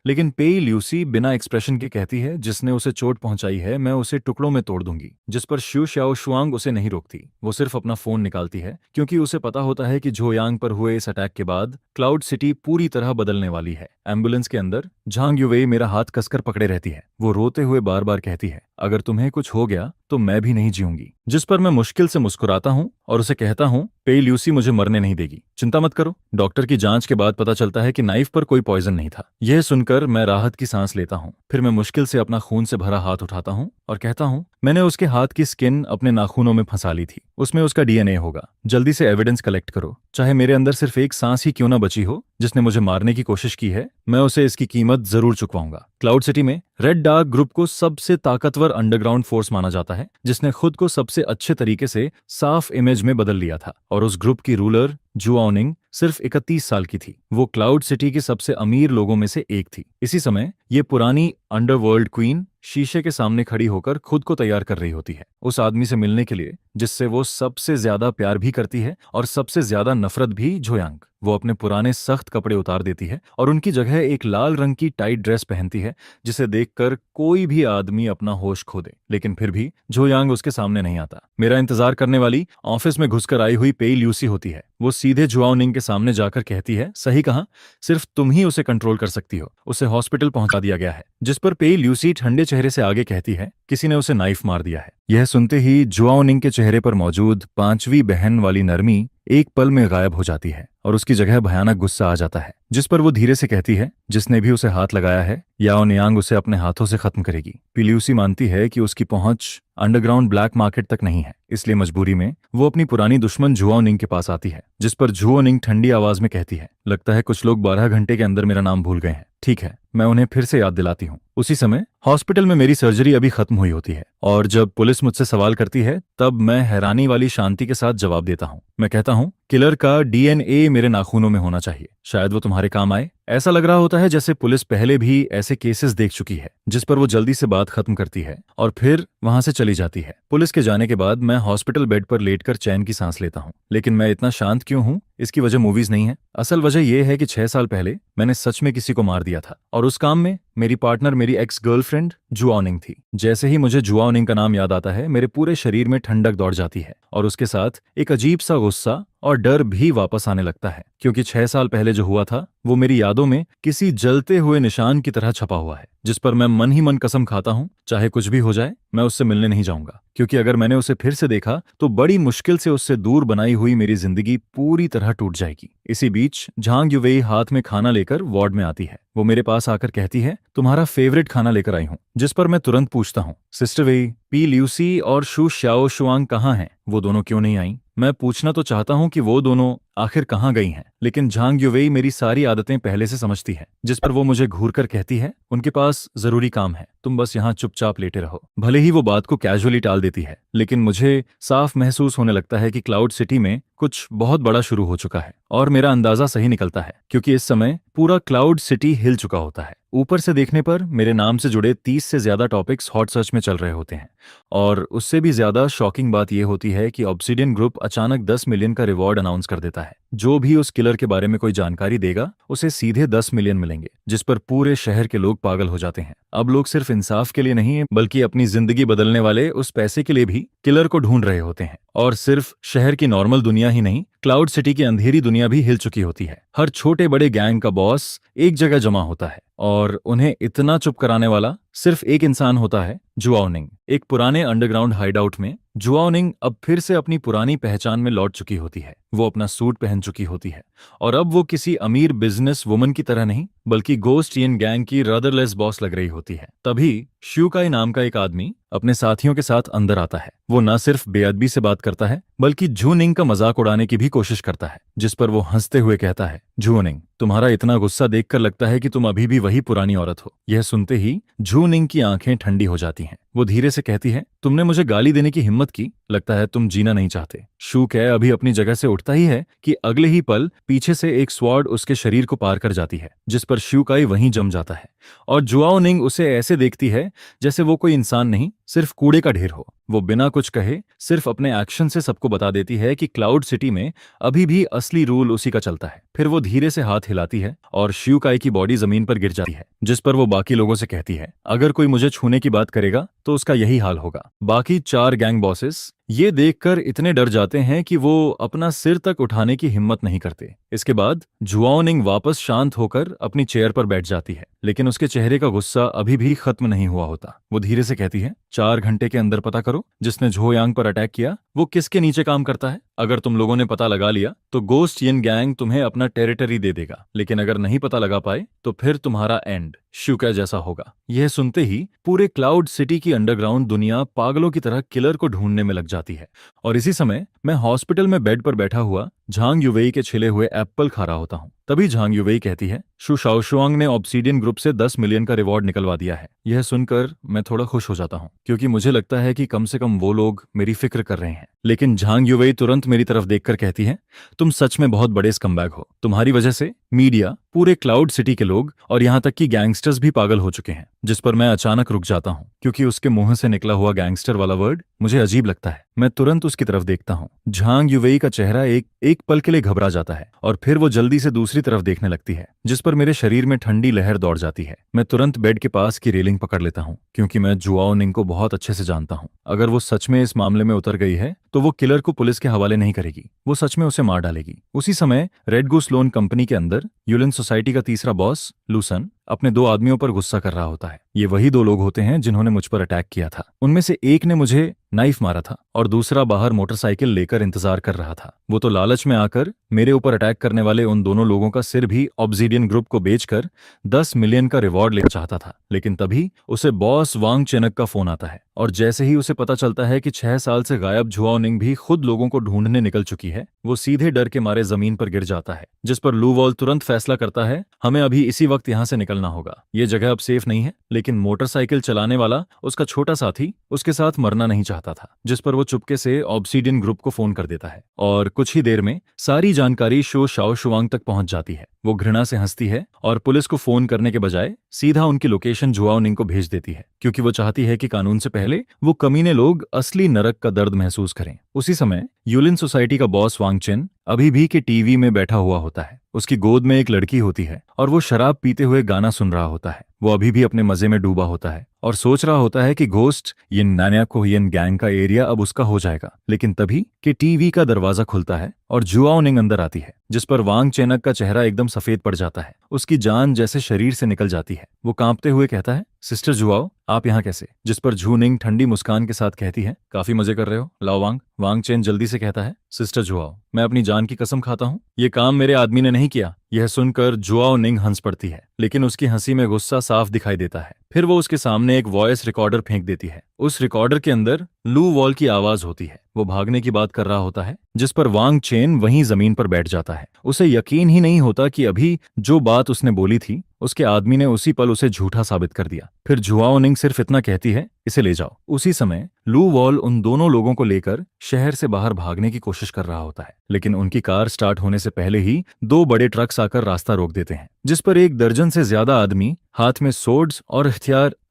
लेकिन पेई ल्यूसी बिना एक्सप्रेशन के कहती है, जिसने उसे चोट पहुंचाई है मैं उसे टुकड़ों में तोड़ दूंगी। जिस पर शू श्याओ शुआंग उसे नहीं रोकती। वो सिर्फ अपना फोन निकालती है, क्योंकि उसे पता होता है कि जोयांग पर हुए इस अटैक के बाद क्लाउड सिटी पूरी तरह बदलने वाली है। एम्बुलेंस के अंदर झांग युवेई मेरा हाथ कसकर पकड़े रहती है। वो रोते हुए बार बार कहती है, अगर तुम्हें कुछ हो गया तो मैं भी नहीं जीऊंगी। जिस पर मैं मुश्किल से मुस्कुराता हूँ और उसे कहता हूँ, पेई ल्यूसी मुझे मरने नहीं देगी, चिंता मत करो। डॉक्टर की जांच के बाद पता चलता है कि नाइफ पर कोई पॉइजन नहीं था। यह सुनकर मैं राहत की सांस लेता हूँ। फिर मैं मुश्किल से अपना खून से भरा हाथ उठाता हूँ और कहता हूँ, मैंने उसके हाथ की स्किन अपने नाखूनों में फंसा ली थी, उसमें उसका डीएनए होगा। जल्दी से एविडेंस कलेक्ट करो, चाहे मेरे अंदर सिर्फ एक सांस ही क्यों ना बची हो। जिसने मुझे मारने की कोशिश की है, मैं उसे इसकी कीमत जरूर चुकवाऊंगा। क्लाउड सिटी में रेड डार्क ग्रुप को सबसे ताकतवर अंडरग्राउंड फोर्स माना जाता है, जिसने खुद को सबसे अच्छे तरीके से साफ इमेज में बदल लिया था। और उस ग्रुप की रूलर जुआओनिंग सिर्फ 31 साल की थी। वो क्लाउड सिटी के सबसे अमीर लोगों में से एक थी। इसी समय ये पुरानी अंडरवर्ल्ड क्वीन शीशे के सामने खड़ी होकर खुद को तैयार कर रही होती है, उस आदमी से मिलने के लिए जिससे वो सबसे ज्यादा प्यार भी करती है और सबसे ज्यादा नफरत भी, जोयांग। वो अपने पुराने सख्त कपड़े उतार देती है और उनकी जगह एक लाल रंग की टाइट ड्रेस पहनती है, जिसे देखकर कोई भी आदमी अपना होश खो दे। लेकिन फिर भी जोयांग उसके सामने नहीं आता। मेरा इंतजार करने वाली ऑफिस में घुसकर आई हुई पेई ल्यूसी होती है। वो सीधे जुआओनिंग के सामने जाकर कहती है, सही कहा, सिर्फ तुम ही उसे कंट्रोल कर सकती हो, उसे हॉस्पिटल पहुंचा दिया गया है। जिस पर पेई ल्यूसी ठंडे चेहरे से आगे कहती है, किसी ने उसे नाइफ मार दिया है। यह सुनते ही जुआओनिंग के चेहरे पर मौजूद पांचवी बहन वाली नरमी एक पल में गायब हो जाती है और उसकी जगह भयानक गुस्सा आ जाता है। जिस पर वो धीरे से कहती है, जिसने भी उसे हाथ लगाया है, याओ नियांग उसे अपने हाथों से खत्म करेगी। पिल्यूसी मानती है कि उसकी पहुंच अंडरग्राउंड ब्लैक मार्केट तक नहीं है, इसलिए मजबूरी में वो अपनी पुरानी दुश्मन जुआओनिंग के पास आती है। जिस पर जुआओनिंग ठंडी आवाज में कहती है, लगता है कुछ लोग 12 घंटे के अंदर मेरा नाम भूल गए हैं। ठीक है, मैं उन्हें फिर से याद दिलाती हूँ। उसी समय हॉस्पिटल में मेरी सर्जरी अभी खत्म हुई होती है और जब पुलिस मुझसे सवाल करती है, तब मैं हैरानी वाली शांति के साथ जवाब देता हूँ। मैं कहता हूँ, किलर का डीएनए मेरे नाखूनों में होना चाहिए, शायद वो तुम्हारे काम आए। ऐसा लग रहा होता है जैसे पुलिस पहले भी ऐसे केसेस देख चुकी है। जिस पर वो जल्दी से बात खत्म करती है और फिर वहां से चली जाती है। पुलिस के जाने के बाद मैं हॉस्पिटल बेड पर लेटकर चैन की सांस लेता हूँ। लेकिन मैं इतना शांत क्यों हूँ, इसकी वजह मूवीज नहीं है। असल वजह यह है कि 6 साल पहले मैंने सच में किसी को मार दिया था और उस काम में मेरी पार्टनर मेरी एक्स गर्लफ्रेंड जुआओनिंग थी। जैसे ही मुझे जुआओनिंग का नाम याद आता है, मेरे पूरे शरीर में ठंडक दौड़ जाती है और उसके साथ एक अजीब सा गुस्सा और डर भी वापस आने लगता है, क्योंकि 6 साल पहले जो हुआ था वो मेरी यादों में किसी जलते हुए निशान की तरह छपा हुआ है, जिस पर मैं मन ही मन कसम खाता हूँ, चाहे कुछ भी हो जाए मैं उससे मिलने नहीं जाऊंगा। क्योंकि अगर मैंने उसे फिर से देखा तो बड़ी मुश्किल से उससे दूर बनाई हुई मेरी जिंदगी पूरी तरह टूट जाएगी। इसी बीच झांग युवेई हाथ में खाना लेकर वार्ड में आती है। वो मेरे पास आकर कहती है, तुम्हारा फेवरेट खाना लेकर आई हूँ। जिस पर मैं तुरंत पूछता हूँ, सिस्टर वेई, पी ल्यूसी और शू श्याओ शुआंग कहाँ हैं? वो दोनों क्यों नहीं आई? मैं पूछना तो चाहता हूँ कि वो दोनों आखिर कहाँ गई हैं, लेकिन झांग युवेई मेरी सारी आदतें पहले से समझती है। जिस पर वो मुझे घूरकर कहती है, उनके पास जरूरी काम है, तुम बस यहाँ चुपचाप लेटे रहो। भले ही वो बात को कैजुअली टाल देती है, लेकिन मुझे साफ महसूस होने लगता है कि क्लाउड सिटी में कुछ बहुत बड़ा शुरू हो चुका है। और मेरा अंदाजा सही निकलता है, क्योंकि इस समय पूरा क्लाउड सिटी हिल चुका होता है। ऊपर से देखने पर मेरे नाम से जुड़े 30 से ज्यादा टॉपिक्स हॉट सर्च में चल रहे होते हैं। और उससे भी ज्यादा शॉकिंग बात यह होती है कि ऑब्सिडियन ग्रुप अचानक 10 मिलियन का रिवॉर्ड अनाउंस कर देता है। जो भी उस किलर के बारे में कोई जानकारी देगा, उसे सीधे 10 मिलियन मिलेंगे, जिस पर पूरे शहर के लोग पागल हो जाते हैं। अब लोग सिर्फ इंसाफ के लिए नहीं, बल्कि अपनी जिंदगी बदलने वाले उस पैसे के लिए भी किलर को ढूंढ रहे होते हैं। और सिर्फ शहर की नॉर्मल दुनिया ही नहीं, क्लाउड सिटी की अंधेरी दुनिया भी हिल चुकी होती है। हर छोटे बड़े गैंग का बॉस एक जगह जमा होता है और उन्हें इतना चुप कराने वाला सिर्फ एक इंसान होता है, जुआओनिंग। एक पुराने अंडरग्राउंड हाइडआउट में जुआओनिंग अब फिर से अपनी पुरानी पहचान में लौट चुकी होती है। वो अपना सूट पहन चुकी होती है और अब वो किसी अमीर बिजनेस वुमन की तरह नहीं, बल्कि गोस्ट यिन गैंग की रदरलेस बॉस लग रही होती है। तभी श्यूकाई नाम का एक आदमी अपने साथियों के साथ अंदर आता है। वो न सिर्फ बेअदबी से बात करता है, बल्कि जूनिंग का मजाक उड़ाने की भी कोशिश करता है। जिस पर वो हंसते हुए कहता है, जूनिंग, तुम्हारा इतना गुस्सा देखकर लगता है कि तुम अभी भी वही पुरानी औरत हो। यह सुनते ही जूनिंग की आंखें ठंडी हो जाती हैं। वो धीरे से कहती है, तुमने मुझे गाली देने की हिम्मत की, लगता है तुम जीना नहीं चाहते। शूकै अभी अपनी जगह से उठता ही है कि अगले ही पल पीछे से एक स्वॉर्ड उसके शरीर को पार कर जाती है, जिस पर श्यूकाई वहीं जम जाता है। और जुआओ निंग उसे ऐसे देखती है जैसे वो कोई इंसान नहीं, सिर्फ कूड़े का ढेर हो। वो बिना कुछ कहे सिर्फ अपने एक्शन से सबको बता देती है कि क्लाउड सिटी में अभी भी असली रूल उसी का चलता है। फिर वो धीरे से हाथ हिलाती है और शियुकाई की बॉडी जमीन पर गिर जाती है, जिस पर वो बाकी लोगों से कहती है, अगर कोई मुझे छूने की बात करेगा तो उसका यही हाल होगा। बाकी 4 गैंग बॉसेस ये देखकर इतने डर जाते हैं कि वो अपना सिर तक उठाने की हिम्मत नहीं करते। इसके बाद जुआओ निंग वापस शांत होकर अपनी चेयर पर बैठ जाती है, लेकिन उसके चेहरे का गुस्सा अभी भी खत्म नहीं हुआ होता। वो धीरे से कहती है, 4 घंटे के अंदर पता करो जिसने झो यांग पर अटैक किया वो किसके नीचे काम करता है। अगर तुम लोगों ने पता लगा लिया तो गोस्ट यिन गैंग तुम्हें अपना टेरिटरी दे देगा, लेकिन अगर नहीं पता लगा पाए तो फिर तुम्हारा एंड शियुका जैसा होगा। यह सुनते ही पूरे क्लाउड सिटी की अंडरग्राउंड दुनिया पागलों की तरह किलर को ढूंढने में लग जाती है। और इसी समय मैं हॉस्पिटल में बेड पर बैठा हुआ झांग युवेई के छिले हुए एप्पल खा रहा होता हूँ। तभी झांग युवेई कहती है, शु शाओशुआंग ने ऑब्सीडियन ग्रुप से 10 मिलियन का रिवॉर्ड निकलवा दिया है। यह सुनकर मैं थोड़ा खुश हो जाता हूँ, क्योंकि मुझे लगता है कि कम से कम वो लोग मेरी फिक्र कर रहे हैं। लेकिन झांग युवेई तुरंत मेरी तरफ देखकर कहती है, तुम सच में बहुत बड़े स्कमबैग हो। तुम्हारी वजह से मीडिया, पूरे क्लाउड सिटी के लोग और यहाँ तक कि गैंगस्टर्स भी पागल हो चुके हैं। जिस पर मैं अचानक रुक जाता हूँ, क्योंकि उसके मुंह से निकला हुआ गैंगस्टर वाला वर्ड मुझे अजीब लगता है। मैं तुरंत उसकी तरफ देखता हूँ। झांग युवेई का चेहरा एक पल के लिए घबरा जाता है और फिर वो जल्दी से दूसरी तरफ देखने लगती है, जिस पर मेरे शरीर में ठंडी लहर दौड़ जाती है। मैं तुरंत बेड के पास की रेलिंग पकड़ लेता हूँ, क्योंकि मैं जुआओ निंग को बहुत अच्छे से जानता हूँ। अगर वो सच में इस मामले में उतर गई है तो वो किलर को पुलिस के हवाले नहीं करेगी, वो सच में उसे मार डालेगी। उसी समय रेड गूस लोन कंपनी के अंदर यूलिन सोसाइटी का तीसरा बॉस लूसन अपने 2 आदमियों पर गुस्सा कर रहा होता है। ये वही 2 लोग होते हैं जिन्होंने मुझ पर अटैक किया था। उनमें से एक ने मुझे नाइफ मारा था और दूसरा बाहर मोटरसाइकिल लेकर इंतजार कर रहा था। वो तो लालच में आकर मेरे ऊपर अटैक करने वाले उन दोनों लोगों का सिर भी ऑब्सीडियन ग्रुप को बेचकर 10 मिलियन का रिवॉर्ड लेना चाहता था। लेकिन तभी उसे बॉस वांग चेनक का फोन आता है, और जैसे ही उसे पता चलता है कि 6 साल से गायब जुआओ निंग भी खुद लोगों को ढूंढने निकल चुकी है, वो सीधे डर के मारे जमीन पर गिर जाता है। जिस पर लू वॉल तुरंत फैसला करता है, हमें अभी इसी वक्त यहाँ से निकलना होगा। ये जगह अब सेफ नहीं है। लेकिन मोटरसाइकिल चलाने वाला उसका छोटा साथी उसके साथ मरना नहीं चाहता था, जिस पर वो चुपके से ऑब्सीडियन ग्रुप को फोन कर देता है और कुछ ही देर में सारी जानकारी शो शाओशुआंग तक पहुंच जाती है। वो घृणा से हंसती है और पुलिस को फोन करने के बजाय सीधा उनकी लोकेशन जुआओ निंग को भेज देती है, क्योंकि वो चाहती है कि कानून से पहले वो कमीने लोग असली नरक का दर्द महसूस करें। उसी समय यूलिन सोसाइटी का बॉस वांग चेन अभी भी के टीवी में बैठा हुआ होता है। उसकी गोद में एक लड़की होती है और वो शराब पीते हुए गाना सुन रहा होता है। वो अभी भी अपने मजे में डूबा होता है और सोच रहा होता है कि घोस्ट यिन नान्याकोहियन गैंग का एरिया अब उसका हो जाएगा। लेकिन तभी के टीवी का दरवाजा खुलता है और जुआओ निंग अंदर आती है, जिस पर वांग चेनक का चेहरा एकदम सफेद पड़ जाता है। उसकी जान जैसे शरीर से निकल जाती है। वो कांपते हुए कहता है, सिस्टर जुआओ, आप यहाँ कैसे? जिस पर जू निंग ठंडी मुस्कान के साथ कहती है, काफी मजे कर रहे हो, लाओ वांग। वांग चेन जल्दी से कहता है, सिस्टर जुआओ, मैं अपनी जान की कसम खाता हूँ, ये काम मेरे आदमी ने नहीं किया। यह सुनकर जुआओ निंग हंस पड़ती है, लेकिन उसकी हंसी में गुस्सा साफ दिखाई देता है। फिर वो उसके सामने एक वॉइस रिकॉर्डर फेंक देती है। उस रिकॉर्डर के अंदर लू वॉल की आवाज होती है। वो भागने की बात कर रहा होता है, जिस पर वांग चेन वहीं जमीन पर बैठ जाता है। उसे यकीन ही नहीं होता कि अभी जो बात उसने बोली थी उसके आदमी ने उसी पल उसे झूठा साबित कर दिया। फिर जुआओ निंग सिर्फ इतना कहती है, इसे ले जाओ। उसी समय लू वॉल उन दोनों लोगों को लेकर शहर से बाहर भागने की कोशिश कर रहा होता है, लेकिन उनकी कार स्टार्ट होने से पहले ही 2 बड़े ट्रक्स आकर रास्ता रोक देते हैं, जिस पर 1 दर्जन से ज्यादा आदमी हाथ में सोर्ड्स और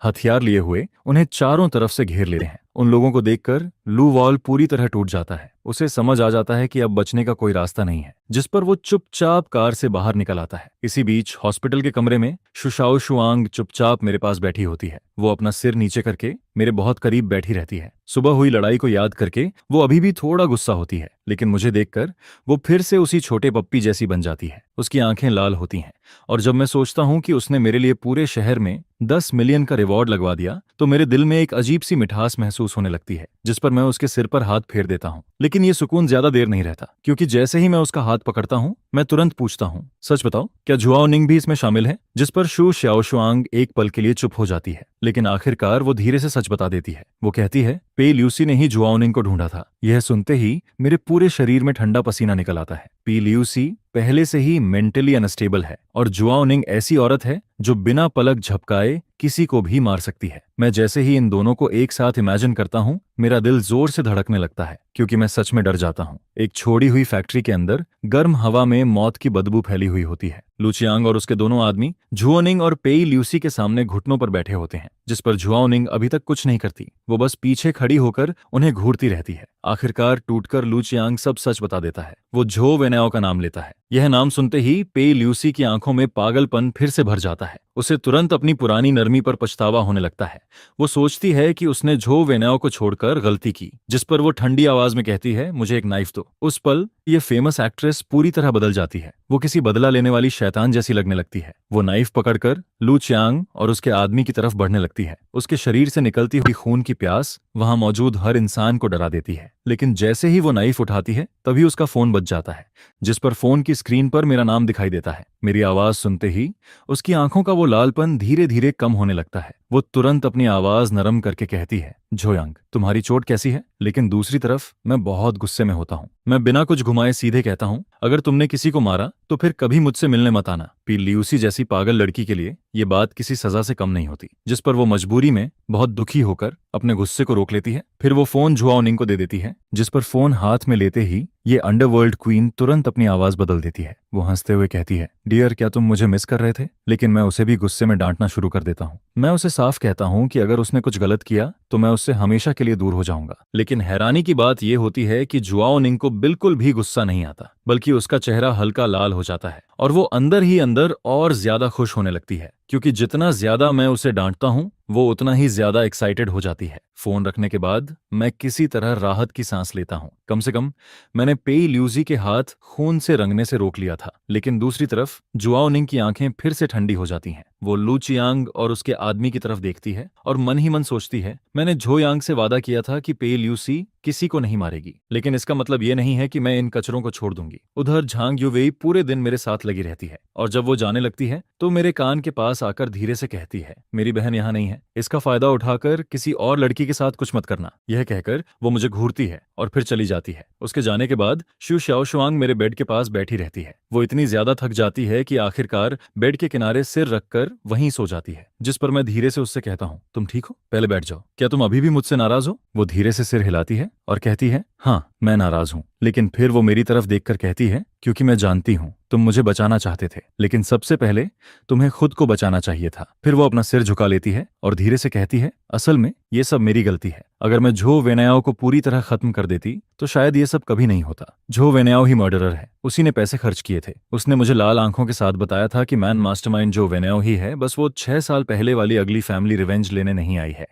हथियार लिए हुए उन्हें चारों तरफ से घेर ले रहे हैं। उन लोगों को देखकर लू वॉल पूरी तरह टूट जाता है। उसे समझ आ जाता है कि अब बचने का कोई रास्ता नहीं है, जिस पर वो चुपचाप कार से बाहर निकल आता है। इसी बीच हॉस्पिटल के कमरे में शु शाओशुआंग चुपचाप मेरे पास बैठी होती है। वो अपना सिर नीचे करके मेरे बहुत करीब बैठी रहती है। सुबह हुई लड़ाई को याद करके वो अभी भी थोड़ा गुस्सा होती है, लेकिन मुझे देखकर वो फिर से उसी छोटे पप्पी जैसी बन जाती है। उसकी आंखें लाल होती हैं, और जब मैं सोचता हूँ कि उसने मेरे लिए पूरे शहर में 10 मिलियन का रिवॉर्ड लगवा दिया, तो मेरे दिल में एक अजीब सी मिठास महसूस होने लगती है, जिस पर मैं उसके सिर पर हाथ फेर देता हूँ। लेकिन ये सुकून ज्यादा देर नहीं रहता, क्योंकि जैसे ही मैं उसका हाथ पकड़ता हूँ, मैं तुरंत पूछता हूँ, सच बताओ, क्या जुआओ निंग भी इसमें शामिल है? जिस पर शु शाओशुआंग एक पल के लिए चुप हो जाती है, लेकिन आखिरकार वो धीरे से सच बता देती है। वो कहती है, पे ल्यूसी ने ही जुआओ निंग को ढूंढा था। यह सुनते ही मेरे पूरे शरीर में ठंडा पसीना निकल आता है। पी ल्यूसी पहले से ही मेंटली अनस्टेबल है, और जुआओ निंग ऐसी औरत है जो बिना पलक झपकाए किसी को भी मार सकती है। मैं जैसे ही इन दोनों को एक साथ इमेजिन करता हूँ, मेरा दिल जोर से धड़कने लगता है। क्योंकि मैं सच में डर जाता हूँ। एक छोड़ी हुई फैक्ट्री के अंदर गर्म हवा में मौत की बदबू फैली हुई होती है। लू चियांग और उसके दोनों आदमी झुओनिंग और पेई ल्यूसी के सामने घुटनों पर बैठे होते हैं, जिस पर झुओनिंग अभी तक कुछ नहीं करती। वो बस पीछे खड़ी होकर उन्हें घूरती रहती है। आखिरकार टूटकर लू चियांग सब सच बता देता है। वो झो वेनाओ का नाम लेता है। यह नाम सुनते ही पेई ल्यूसी की आंखों में पागलपन फिर से भर जाता है। उसे तुरंत अपनी पुरानी नरमी पर पछतावा होने लगता है। वो सोचती है कि उसने झो वेनाओ को छोड़कर गलती की, जिस पर वो ठंडी आवाज में कहती है, मुझे एक नाइफ दो। उस पल ये फेमस एक्ट्रेस पूरी तरह बदल जाती है। वो किसी बदला लेने वाली शैतान जैसी लगने लगती है। वो नाइफ पकड़कर लू चियांग और उसके आदमी की तरफ बढ़ने लगती है। उसके शरीर से निकलती हुई खून की प्यास वहां मौजूद हर इंसान को डरा देती है। लेकिन जैसे ही वो नाइफ उठाती है, तभी उसका फोन बज जाता है, जिस पर फोन की स्क्रीन पर मेरा नाम दिखाई देता है। मेरी आवाज सुनते ही उसकी आंखों का वो लालपन धीरे धीरे कम होने लगता है। वो तुरंत अपनी आवाज नरम करके कहती है, झोयांग, तुम्हारी चोट कैसी है? लेकिन दूसरी तरफ मैं बहुत गुस्से में होता हूँ। मैं बिना कुछ घुमाए सीधे कहता हूँ, अगर तुमने किसी को मारा तो फिर कभी मुझसे मिलने मत आना। पी ल्यूसी जैसी पागल लड़की के लिए ये बात किसी सजा से कम नहीं होती। जिस पर वो मजबूरी में बहुत दुखी होकर अपने गुस्से को रोक लेती है। फिर वो फोन झुओनिंग को दे देती है, जिस पर फोन हाथ में लेते ही ये अंडरवर्ल्ड क्वीन तुरंत अपनी आवाज बदल देती है। वो हंसते हुए कहती है, डियर, क्या तुम मुझे मिस कर रहे थे? लेकिन मैं उसे भी गुस्से में डांटना शुरू कर देता हूँ। मैं उसे साफ कहता हूँ कि अगर उसने कुछ गलत किया तो मैं उससे हमेशा के लिए दूर हो जाऊंगा। लेकिन हैरानी की बात यह होती है कि झुओनिंग को बिल्कुल भी गुस्सा नहीं आता, बल्कि उसका चेहरा हल्का लाल हो जाता है और वो अंदर ही अंदर और ज्यादा खुश होने लगती है, क्योंकि जितना ज्यादा मैं उसे डांटता हूँ वो उतना ही ज्यादा एक्साइटेड हो जाती है। फोन रखने के बाद मैं किसी तरह राहत की सांस लेता हूँ। कम से कम मैंने पेई ल्यूसी के हाथ खून से रंगने से रोक लिया था। लेकिन दूसरी तरफ झुओनिंग की आंखें फिर से ठंडी हो जाती हैं। वो लू चियांग और उसके आदमी की तरफ देखती है और मन ही मन सोचती है, मैंने झोयांग से वादा किया था कि पेई ल्यूसी किसी को नहीं मारेगी, लेकिन इसका मतलब ये नहीं है कि मैं इन कचरों को छोड़ दूंगी। उधर झांग युवेई पूरे दिन मेरे साथ लगी रहती है और जब वो जाने लगती है तो मेरे कान के पास आकर धीरे से कहती है, मेरी बहन यहाँ नहीं है, इसका फायदा उठाकर किसी और लड़की के साथ कुछ मत करना। यह कहकर वो मुझे घूरती है और फिर चली जाती है। उसके जाने के बाद शू शाओशुआंग मेरे बेड के पास बैठी रहती है। वो इतनी ज्यादा थक जाती है कि आखिरकार बेड के किनारे सिर रखकर वहीं सो जाती है, जिस पर मैं धीरे से उससे कहता हूँ, तुम ठीक हो? पहले बैठ जाओ। क्या तुम अभी भी मुझसे नाराज हो? वो धीरे से सिर हिलाती है और कहती है, हाँ, मैं नाराज हूँ। लेकिन फिर वो मेरी तरफ देखकर कहती है, क्योंकि मैं जानती हूँ तुम मुझे बचाना चाहते थे, लेकिन सबसे पहले तुम्हें खुद को बचाना चाहिए था। फिर वो अपना सिर झुका लेती है और धीरे से कहती है, असल में ये सब मेरी गलती है। अगर मैं झो वेनाओ को पूरी तरह खत्म कर देती तो शायद ये सब कभी नहीं होता। झो वेनाओ ही मर्डरर है, उसी ने पैसे खर्च किए थे। उसने मुझे लाल आंखों के साथ बताया था कि मैन मास्टरमाइंड झो वेनाओ ही है, बस वो 6 साल पहले वाली अगली फैमिली रिवेंज लेने नहीं आई है।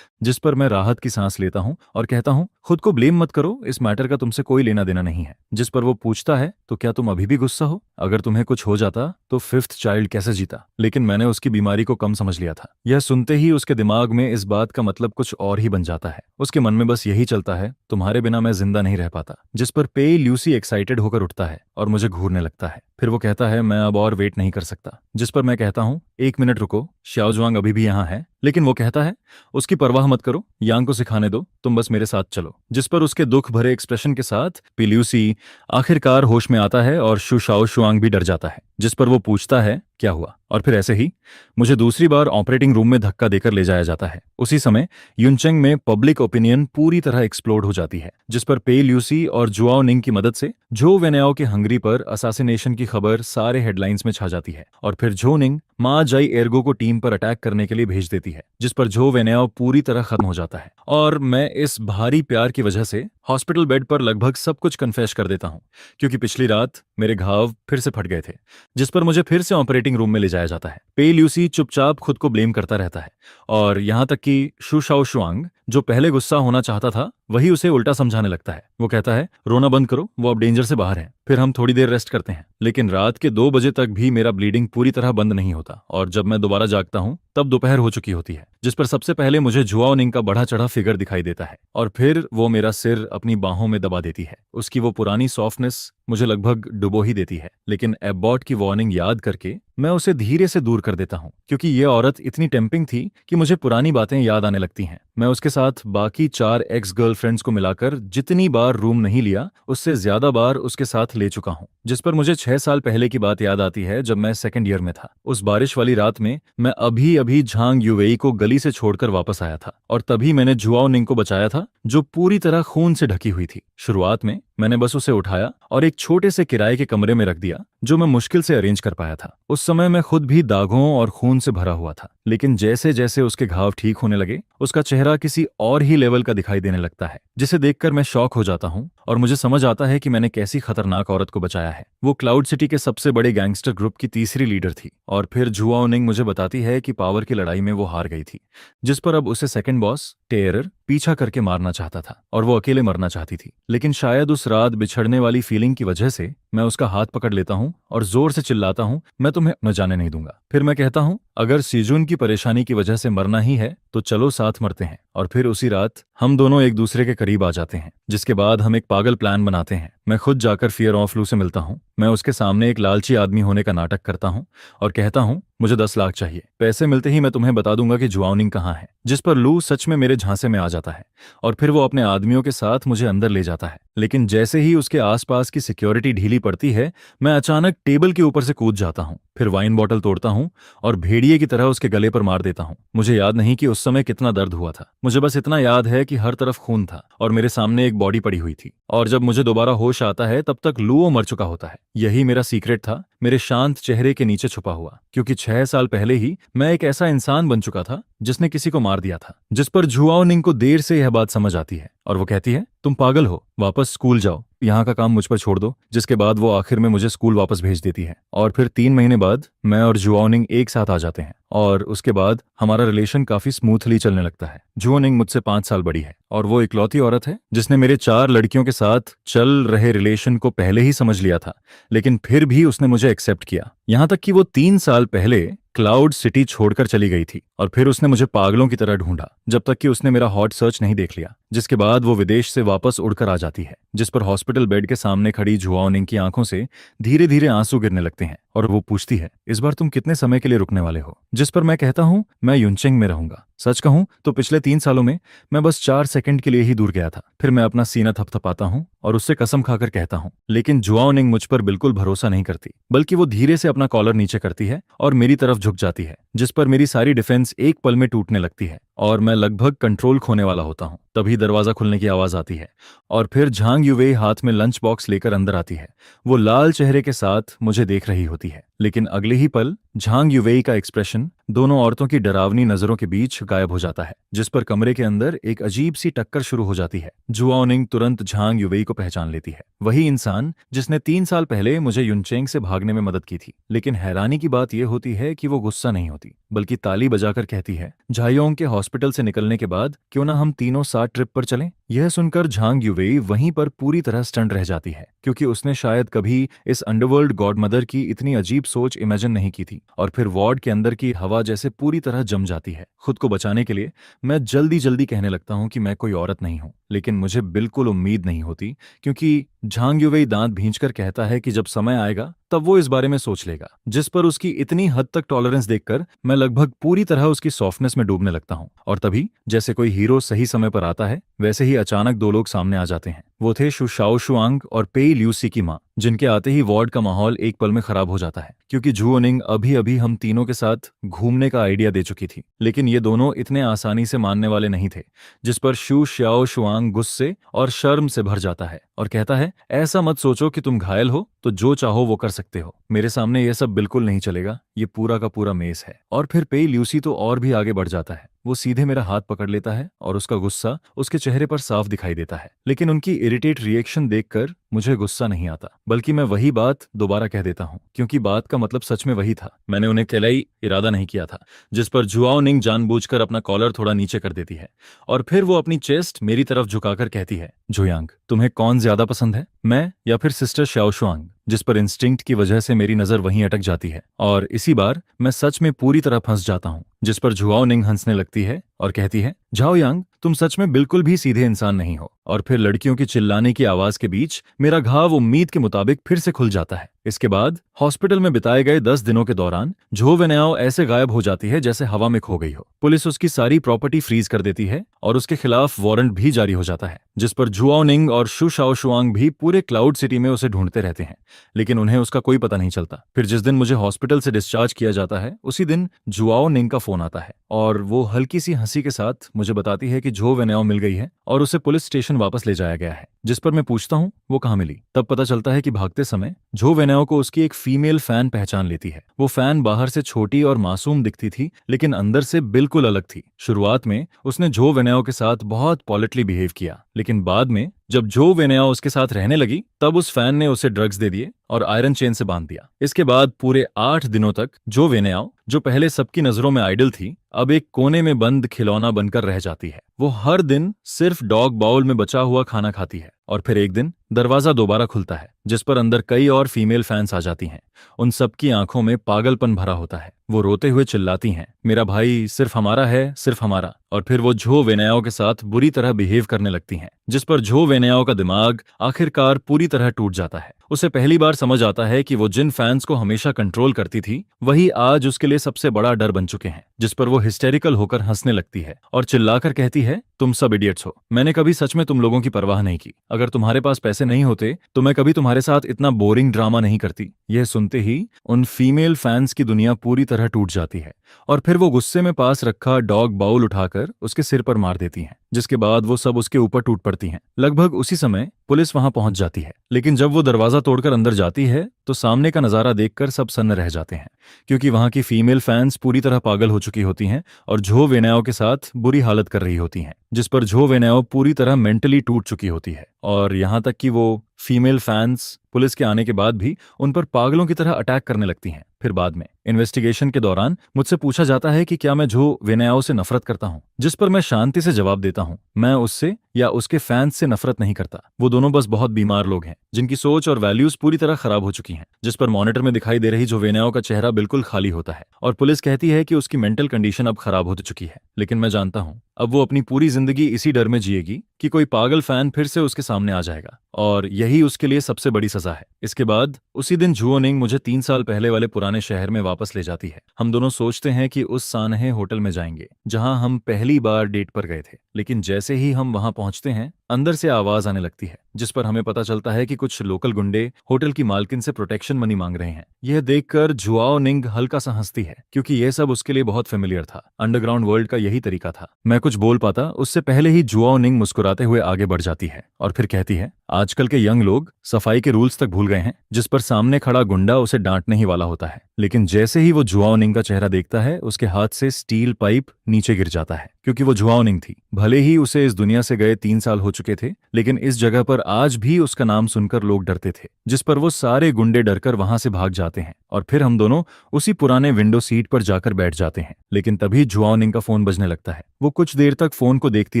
जिस पर मैं राहत की सांस लेता हूँ और कहता हूँ, खुद को ब्लेम मत करो, इस मैटर का तुमसे कोई लेना देना नहीं है। जिस पर वो पूछता है, तो क्या तुम अभी भी गुस्सा हो? अगर तुम्हें कुछ हो जाता तो 5th चाइल्ड कैसे जीता? लेकिन मैंने उसकी बीमारी को कम समझ लिया था। यह सुनते ही उसके दिमाग में इस बात का मतलब कुछ और ही बन जाता है। उसके मन में बस यही चलता है, तुम्हारे बिना मैं जिंदा नहीं रह पाता। जिस पर पेई ल्यूसी एक्साइटेड होकर उठता है और मुझे घूरने लगता है। फिर वो कहता है, मैं अब और वेट नहीं कर सकता। जिस पर मैं कहता हूँ, 1 मिनट रुको, शाओजुआंग अभी भी यहाँ है। लेकिन वो कहता है, उसकी परवाह मत करो, यांग को सिखाने दो, तुम बस मेरे साथ चलो। जिस पर उसके दुख भरे एक्सप्रेशन के साथ पी ल्यूसी आखिरकार होश में आता है और शू शाओशुआंग भी डर जाता है। जिस पर वो पूछता है, क्या हुआ? और फिर ऐसे ही मुझे दूसरी बार ऑपरेटिंग रूम में धक्का देकर ले जाया जाता है। उसी समय युनचेंग में पब्लिक ओपिनियन पूरी तरह एक्सप्लोड हो जाती है, जिस पर पेई ल्यूसी और जुआओनिंग की मदद से झो वेनाओ के हंगरी पर असासिनेशन की खबर सारे हेडलाइंस में छा जाती है। और फिर झो निंग मा जाई एर्गो को टीम पर अटैक करने के लिए भेज देती है, जिस पर झो वेनाओ पूरी तरह खत्म हो जाता है। और मैं इस भारी प्यार की वजह से हॉस्पिटल बेड पर लगभग सब कुछ कन्फेस कर देता हूँ, क्योंकि पिछली रात मेरे घाव फिर से फट गए थे। जिस पर मुझे फिर से ऑपरेटिंग रूम में ले जाया जाता है। पेई ल्यूसी चुपचाप खुद को ब्लेम करता रहता है और यहाँ तक कि शू शाओशुआंग, जो पहले गुस्सा होना चाहता था, वही उसे उल्टा समझाने लगता है। वो कहता है, रोना बंद करो, वो अब डेंजर से बाहर है। फिर हम थोड़ी देर रेस्ट करते हैं। लेकिन रात के 2 बजे तक भी मेरा ब्लीडिंग पूरी तरह बंद नहीं होता और जब मैं दोबारा जागता हूँ तब दोपहर हो चुकी होती है। जिस पर सबसे पहले मुझे जुआओनिंग का बढ़ा चढ़ा फिगर दिखाई देता है और फिर वो मेरा सिर अपनी बाहों में दबा देती है। उसकी वो पुरानी सॉफ्टनेस मुझे लगभग डुबो ही देती है, लेकिन एबॉट की वार्निंग याद करके मैं उसे धीरे से दूर कर देता हूँ, क्योंकि ये औरत इतनी टेम्पिंग थी कि मुझे पुरानी बातें याद आने लगती हैं। मैं उसके साथ बाकी 4 एक्स गर्लफ्रेंड्स को मिलाकर जितनी बार रूम नहीं लिया, उससे ज्यादा बार उसके साथ साथ ले चुका हूँ। जिस पर मुझे 6 साल पहले की बात याद आती है जब मैं सेकंड ईयर में था। उस बारिश वाली रात में मैं अभी अभी झांग युवेई को गली से छोड़कर वापस आया था और तभी मैंने जुआओ निंग को बचाया था जो पूरी तरह खून से ढकी हुई थी। शुरुआत में मैंने बस उसे उठाया और एक छोटे से किराए के कमरे में रख दिया जो मैं मुश्किल से अरेंज कर पाया था। उस समय मैं खुद भी दागों और खून से भरा हुआ था, लेकिन जैसे जैसे उसके घाव ठीक होने लगे उसका चेहरा किसी और ही लेवल का दिखाई देने लगता है, जिसे देखकर मैं शॉक हो जाता हूँ और मुझे समझ आता है कि मैंने कैसी खतरनाक औरत को बचाया है। वो क्लाउड सिटी के सबसे बड़े गैंगस्टर ग्रुप की तीसरी लीडर थी और फिर जुआओ निंग मुझे बताती है कि पावर की लड़ाई में वो हार गई थी, जिस पर अब उसे सेकंड बॉस टेरर पीछा करके मारना चाहता था और वो अकेले मरना चाहती थी। लेकिन शायद उस रात बिछड़ने वाली फीलिंग की वजह से मैं उसका हाथ पकड़ लेता हूँ और जोर से चिल्लाता हूँ, मैं तुम्हें न जाने नहीं दूंगा। फिर मैं कहता हूँ, अगर सीजुन की परेशानी की वजह से मरना ही है तो चलो साथ मरते हैं। और फिर उसी रात हम दोनों एक दूसरे के करीब आ जाते हैं, जिसके बाद हम एक पागल प्लान बनाते हैं। मैं खुद जाकर फियर ऑफ लू से मिलता हूँ। मैं उसके सामने एक लालची आदमी होने का नाटक करता हूँ और कहता हूँ मुझे 10 लाख चाहिए, पैसे मिलते ही मैं तुम्हें बता दूंगा कि जुआओ निंग कहाँ है। जिस पर लू सच में मेरे झांसे में आ जाता है और फिर वो अपने आदमियों के साथ मुझे अंदर ले जाता है। लेकिन जैसे ही उसके आसपास की सिक्योरिटी ढीली पड़ती है मैं अचानक टेबल के ऊपर से कूद जाता हूँ, फिर वाइन बॉटल तोड़ता हूँ और भेड़िए की तरह उसके गले पर मार देता हूँ। मुझे याद नहीं कि उस समय कितना दर्द हुआ था, मुझे बस इतना याद है कि हर तरफ खून था और मेरे सामने एक बॉडी पड़ी हुई थी और जब मुझे दोबारा होश आता है तब तक लुओ मर चुका होता है। यही मेरा सीक्रेट था, मेरे शांत चेहरे के नीचे छुपा हुआ, क्योंकि 6 साल पहले ही मैं एक ऐसा इंसान बन चुका था जिसने किसी को मार दिया था। जिस पर जुआओ निंग को देर से यह बात समझ आती है और वो कहती है, तुम पागल हो, वापस स्कूल जाओ, यहाँ का काम मुझ पर छोड़ दो। जिसके बाद वो आखिर में मुझे स्कूल वापस भेज देती है और फिर 3 महीने बाद मैं और जुआओ निंग एक साथ आ जाते हैं और उसके बाद हमारा रिलेशन काफी स्मूथली चलने लगता है। जुआओ निंग मुझसे 5 साल बड़ी है और वो इकलौती औरत है जिसने मेरे 4 लड़कियों के साथ चल रहे रिलेशन को पहले ही समझ लिया था, लेकिन फिर भी उसने मुझे एक्सेप्ट किया। यहाँ तक कि वो 3 साल पहले क्लाउड सिटी छोड़कर चली गई थी और फिर उसने मुझे पागलों की तरह ढूंढा जब तक कि उसने मेरा हॉट सर्च नहीं देख लिया। जिसके बाद वो विदेश से वापस उड़कर आ जाती है, जिस पर हॉस्पिटल बेड के सामने खड़ी जुआओ निंग की आंखों से धीरे धीरे आंसू गिरने लगते हैं और वो पूछती है, इस बार तुम कितने समय के लिए रुकने वाले हो? जिस पर मैं कहता हूँ मैं युनचेंग में रहूंगा। सच कहूं तो पिछले 3 सालों में मैं बस 4 सेकंड के लिए ही दूर गया था। फिर मैं अपना सीना थपथपाता हूं और उससे कसम खाकर कहता हूं, लेकिन जुआओ निंग मुझ पर बिल्कुल भरोसा नहीं करती, बल्कि वो धीरे से अपना कॉलर नीचे करती है और मेरी तरफ झुक जाती है, जिस पर मेरी सारी डिफेंस एक पल में टूटने लगती है और मैं लगभग कंट्रोल खोने वाला होता हूं। तभी दरवाजा खुलने की आवाज आती है और फिर झांग युवेई हाथ में लंच बॉक्स लेकर अंदर आती है। वो लाल चेहरे के साथ मुझे देख रही होती है, लेकिन अगले ही पल झांग युवेई का एक्सप्रेशन दोनों औरतों की डरावनी नजरों के बीच गायब हो जाता है, जिस पर कमरे के अंदर एक अजीब सी टक्कर शुरू हो जाती है। जुआओ निंग तुरंत झांग युवेई को पहचान लेती है, वही इंसान जिसने 3 साल पहले मुझे युनचेंग से भागने में मदद की थी। लेकिन हैरानी की बात यह होती है कि वो गुस्सा नहीं होती, बल्कि ताली बजाकर कहती है, झायोंग के हॉस्पिटल से निकलने के बाद क्यों ना हम तीनों साथ ट्रिप पर चलें। यह सुनकर झांग युवेई वहीं पर पूरी तरह स्टंट रह जाती है, क्योंकि उसने शायद कभी इस अंडरवर्ल्ड गॉडमदर की इतनी अजीब सोच इमेजिन नहीं की थी। और फिर वार्ड के अंदर की हवा जैसे पूरी तरह जम जाती है। खुद को बचाने के लिए मैं जल्दी जल्दी कहने लगता हूं कि मैं कोई औरत नहीं हूं, लेकिन मुझे बिल्कुल उम्मीद नहीं होती, क्योंकि झांग युवेई दांत भींचकर कहता है कि जब समय आएगा तब वो इस बारे में सोच लेगा। जिस पर उसकी इतनी हद तक टॉलरेंस देखकर मैं लगभग पूरी तरह उसकी सॉफ्टनेस में डूबने लगता हूं। और तभी जैसे कोई हीरो सही समय पर आता है, वैसे ही अचानक 2 लोग सामने आ जाते हैं। वो थे शु शाओशुआंग और पेई ल्यूसी की मां, जिनके आते ही वार्ड का माहौल एक पल में खराब हो जाता है, क्योंकि जुओ निंग अभी अभी हम तीनों के साथ घूमने का आइडिया दे चुकी थी। लेकिन ये दोनों इतने आसानी से मानने वाले नहीं थे, जिस पर शु शाओशुआंग गुस्से और शर्म से भर जाता है और कहता है, ऐसा मत सोचो कि तुम घायल हो तो जो चाहो वो कर सकते हो, मेरे सामने ये सब बिल्कुल नहीं चलेगा, ये पूरा का पूरा मेस है। और फिर पेई ल्यूसी तो और भी आगे बढ़ जाता है, वो सीधे मेरा हाथ पकड़ लेता है और उसका गुस्सा उसके चेहरे पर साफ दिखाई देता है। लेकिन उनकी इरिटेट रिएक्शन देखकर मुझे गुस्सा नहीं आता, बल्कि मैं वही बात दोबारा कह देता हूँ, क्योंकि बात का मतलब सच में वही था। मैंने उन्हें कहलाई इरादा नहीं किया था। जिस पर जुआओ निंग जानबूझकर अपना कॉलर थोड़ा नीचे कर देती है और फिर वो अपनी चेस्ट मेरी तरफ झुकाकर कहती है, जुयांग, तुम्हें कौन ज्यादा पसंद है, मैं या फिर सिस्टर शाओशुआंग? जिस पर इंस्टिंक्ट की वजह से मेरी नजर वहीं अटक जाती है और इसी बार मैं सच में पूरी तरह फंस जाता हूँ। जिस पर जुआओ निंग हंसने लगती है और कहती है, झाओ यांग, तुम सच में बिल्कुल भी सीधे इंसान नहीं हो। और फिर लड़कियों की चिल्लाने की आवाज के बीच मेरा घाव उम्मीद के मुताबिक फिर से खुल जाता है। इसके बाद हॉस्पिटल में बिताए गए 10 दिनों के दौरान झो वेनाओ ऐसे गायब हो जाती है जैसे हवा में खो गई हो। पुलिस उसकी सारी प्रॉपर्टी फ्रीज कर देती है और उसके खिलाफ वारंट भी जारी हो जाता है, जिस पर जुआओ निंग और शु शाओशुआंग भी पूरे क्लाउड सिटी में उसे ढूंढते रहते हैं, लेकिन उन्हें उसका कोई पता नहीं चलता। फिर जिस दिन मुझे हॉस्पिटल से डिस्चार्ज किया जाता है उसी दिन जुआओ निंग का फोन आता है और वो हल्की सी हंसी के साथ मुझे बताती है कि झो वेनाओ मिल गई है और उसे पुलिस स्टेशन वापस ले जाया गया है। जिस पर मैं पूछता हूँ वो कहाँ मिली। तब पता चलता है कि भागते समय झो वेनाओ को उसकी एक फीमेल फैन पहचान लेती है। वो फैन बाहर से छोटी और मासूम दिखती थी, लेकिन अंदर से बिल्कुल अलग थी। शुरुआत में उसने झो वेनाओ के साथ बहुत पॉलिटली बिहेव किया, लेकिन बाद में जब झो वेनाओ उसके साथ रहने लगी तब उस फैन ने उसे ड्रग्स दे दिए और आयरन चेन से बांध दिया। इसके बाद पूरे 8 दिनों तक झो वेनाओ, जो पहले सबकी नजरों में आइडल थी, अब एक कोने में बंद खिलौना बनकर रह जाती है। वो हर दिन सिर्फ डॉग बाउल में बचा हुआ खाना खाती है और फिर एक दिन दरवाजा दोबारा खुलता है जिस पर अंदर कई और फीमेल फैंस आ जाती हैं। उन सबकी आंखों में पागलपन भरा होता है। वो रोते हुए चिल्लाती हैं, मेरा भाई सिर्फ हमारा है, सिर्फ हमारा। और फिर वो झो वेनाओ के साथ बुरी तरह बिहेव करने लगती हैं, जिस पर झो वेनाओ का दिमाग आखिरकार पूरी तरह टूट जाता है। उसे पहली बार समझ आता है कि वो जिन फैंस को हमेशा कंट्रोल करती थी वही आज उसके लिए सबसे बड़ा डर बन चुके हैं, जिस पर वो हिस्टेरिकल होकर हंसने लगती है और चिल्लाकर कहती है, तुम सब इडियट्स हो। मैंने कभी सच में तुम लोगों की परवाह नहीं की। अगर तुम्हारे पास पैसे नहीं होते तो मैं कभी तुम्हारे साथ इतना बोरिंग ड्रामा नहीं करती। यह सुनते ही उन फीमेल फैंस की दुनिया पूरी तरह टूट जाती है और फिर वो गुस्से में पास रखा डॉग बाउल उठाकर उसके सिर पर मार देती हैं, जिसके बाद वो सब उसके ऊपर टूट पड़ती हैं। लगभग उसी समय पुलिस वहां पहुंच जाती है, लेकिन जब वो दरवाजा तोड़कर अंदर जाती है तो सामने का नजारा देखकर सब सन्न रह जाते हैं, क्योंकि वहां की फीमेल फैंस पूरी तरह पागल हो चुकी होती हैं और झो वेनाओ के साथ बुरी हालत कर रही होती हैं, जिस पर झो वेनाओ पूरी तरह मेंटली टूट चुकी होती है। और यहां तक कि वो फीमेल फैंस पुलिस के आने के बाद भी उन पर पागलों की तरह अटैक करने लगती हैं। फिर बाद में इन्वेस्टिगेशन के दौरान मुझसे पूछा जाता है कि क्या मैं झो वेनाओ से नफरत करता हूं, जिस पर मैं शांति से जवाब देता हूं, मैं उससे या उसके फैंस से नफरत नहीं करता। वो दोनों बस बहुत बीमार लोग हैं जिनकी सोच और वैल्यूज पूरी तरह खराब हो चुकी हैं। जिस पर मॉनिटर में दिखाई दे रही झो वेनाओ का चेहरा बिल्कुल खाली होता है और पुलिस कहती है कि उसकी मेंटल कंडीशन अब खराब हो चुकी है। लेकिन मैं जानता हूं अब वो अपनी पूरी जिंदगी इसी डर में जिएगी कि कोई पागल फैन फिर से उसके सामने आ जाएगा और यही उसके लिए सबसे बड़ी सजा है। इसके बाद उसी दिन झुओ निंग मुझे 3 साल पहले वाले पुराने शहर में वापस ले जाती है। हम दोनों सोचते हैं कि उस सानहे होटल में जाएंगे जहां हम पहली बार डेट पर गए थे, लेकिन जैसे ही हम वहां पहुंचते हैं अंदर से आवाज आने लगती है, जिस पर हमें पता चलता है कि कुछ लोकल गुंडे होटल की मालकिन से प्रोटेक्शन मनी मांग रहे हैं। यह देखकर जुआओ निंग हल्का सा हंसती है, क्योंकि यह सब उसके लिए बहुत फेमिलियर था। अंडरग्राउंड वर्ल्ड का यही तरीका था। मैं कुछ बोल पाता उससे पहले ही जुआओ निंग मुस्कुराते हुए आगे बढ़ जाती है और फिर कहती है, आजकल के यंग लोग सफाई के रूल्स तक भूल गए हैं। जिस पर सामने खड़ा गुंडा उसे डांटने ही वाला होता है, लेकिन जैसे ही वो जुआओ निंग का चेहरा देखता है उसके हाथ से स्टील पाइप नीचे गिर जाता है, क्योंकि वो जुआओ निंग थी। भले ही उसे इस दुनिया से गए 3 साल हो चुके थे, लेकिन इस जगह पर आज भी उसका नाम सुनकर लोग डरते थे, जिस पर वो सारे गुंडे डरकर वहां से भाग जाते हैं और फिर हम दोनों उसी पुराने विंडो सीट पर जाकर बैठ जाते हैं। लेकिन तभी जुआओ निंग का फोन बजने लगता है। वो कुछ देर तक फोन को देखती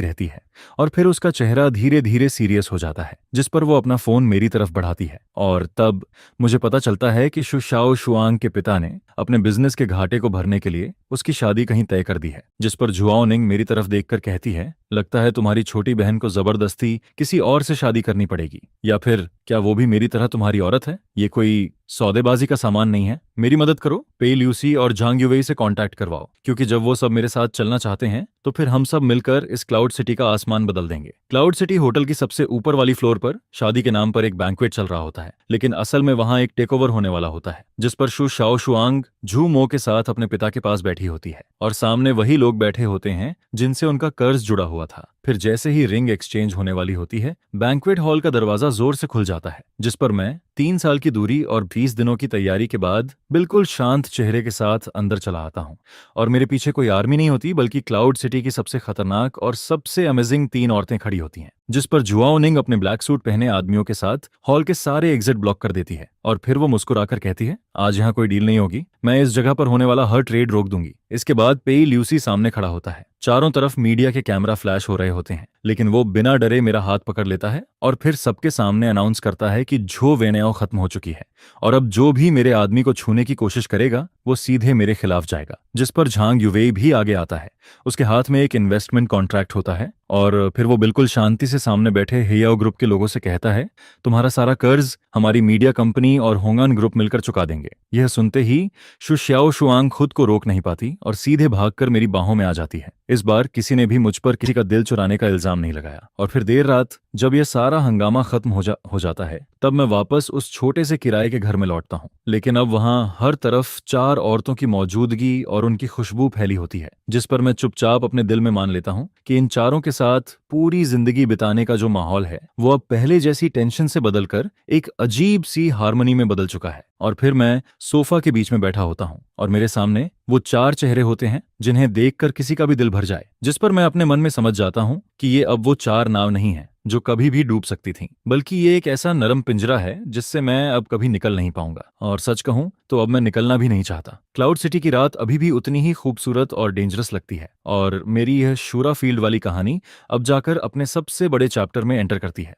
रहती है और फिर उसका चेहरा धीरे धीरे सीरियस हो जाता है, जिस पर वो अपना फोन मेरी तरफ बढ़ाती है और तब मुझे पता चलता है कि शु शाओशुआंग के पिता ने अपने बिजनेस के घाटे को भरने के लिए उसकी शादी कहीं तय कर दी है। जिस पर जुआओ निंग मेरी तरफ देखकर कहती है, लगता है तुम्हारी छोटी बहन को जबरदस्ती किसी और से शादी करनी पड़ेगी, या फिर क्या वो भी मेरी तरह तुम्हारी औरत है? ये कोई सौदेबाजी का सामान नहीं है। मेरी मदद करो, पे ल्यूसी और झांग युवेई से कांटेक्ट करवाओ, क्योंकि जब वो सब मेरे साथ चलना चाहते हैं तो फिर हम सब मिलकर इस क्लाउड सिटी का आसमान बदल देंगे। क्लाउड सिटी होटल की सबसे ऊपर वाली फ्लोर पर शादी के नाम पर एक बैंक्वेट चल रहा होता है, लेकिन असल में वहां एक टेकओवर होने वाला होता है, जिस पर शु शाओशुआंग झू मो के साथ अपने पिता के पास बैठी होती है और सामने वही लोग बैठे होते हैं जिनसे उनका कर्ज जुड़ा हुआ था। फिर जैसे ही रिंग एक्सचेंज होने वाली होती है, बैंक्वेट हॉल का दरवाजा जोर से खुल जाता है, जिस पर मैं 3 साल की दूरी और 20 दिनों की तैयारी के बाद बिल्कुल शांत चेहरे के साथ अंदर चला आता हूँ। और मेरे पीछे कोई आर्मी नहीं होती, बल्कि क्लाउड सिटी की सबसे खतरनाक और सबसे अमेजिंग 3 औरतें खड़ी होती हैं, जिस पर जुआओ निंग अपने ब्लैक सूट पहने आदमियों के साथ हॉल के सारे एग्जिट ब्लॉक कर देती है और फिर वो मुस्कुराकर कहती है, आज यहाँ कोई डील नहीं होगी, मैं इस जगह पर होने वाला हर ट्रेड रोक दूंगी। इसके बाद पेई ल्यूसी सामने खड़ा होता है। चारों तरफ मीडिया के कैमरा फ्लैश हो रहे होते हैं, लेकिन वो बिना डरे मेरा हाथ पकड़ लेता है और फिर सबके सामने अनाउंस करता है कि झो वेनेओ खत्म हो चुकी है और अब जो भी मेरे आदमी को छूने की कोशिश करेगा वो सीधे मेरे खिलाफ जाएगा। जिस पर झांग युवेई भी आगे आता है। उसके हाथ में एक इन्वेस्टमेंट कॉन्ट्रैक्ट होता है और फिर वो बिल्कुल शांति से सामने बैठे हेयाओ ग्रुप के लोगों से कहता है, तुम्हारा सारा कर्ज हमारी मीडिया कंपनी और होंगान ग्रुप मिलकर चुका देंगे। यह सुनते ही शु श्याओ शुआंग खुद को रोक नहीं पाती और सीधे भागकर मेरी बाहों में आ जाती है। इस बार किसी ने भी मुझ पर किसी का दिल चुराने का इल्जाम नहीं लगाया। और फिर देर रात जब यह सारा हंगामा खत्म हो जाता है, तब मैं वापस उस छोटे से किराए के घर में लौटता हूँ। लेकिन अब वहां हर तरफ 4 औरतों की मौजूदगी और उनकी खुशबू फैली होती है, जिस पर मैं चुपचाप अपने दिल में मान लेता हूँ कि इन चारों के साथ पूरी जिंदगी बिताने का जो माहौल है वो अब पहले जैसी टेंशन से बदलकर एक अजीब सी हार्मनी में बदल चुका है। और फिर मैं सोफा के बीच में बैठा होता हूँ और मेरे सामने वो 4 चेहरे होते हैं जिन्हें देखकर किसी का भी दिल भर जाए, जिस पर मैं अपने मन में समझ जाता हूँ कि ये अब वो 4 नाव नहीं है जो कभी भी डूब सकती थीं, बल्कि ये एक ऐसा नरम पिंजरा है जिससे मैं अब कभी निकल नहीं पाऊंगा। और सच कहूं तो अब मैं निकलना भी नहीं चाहता। क्लाउड सिटी की रात अभी भी उतनी ही खूबसूरत और डेंजरस लगती है और मेरी यह शूरा फील्ड वाली कहानी अब जाकर अपने सबसे बड़े चैप्टर में एंटर करती है।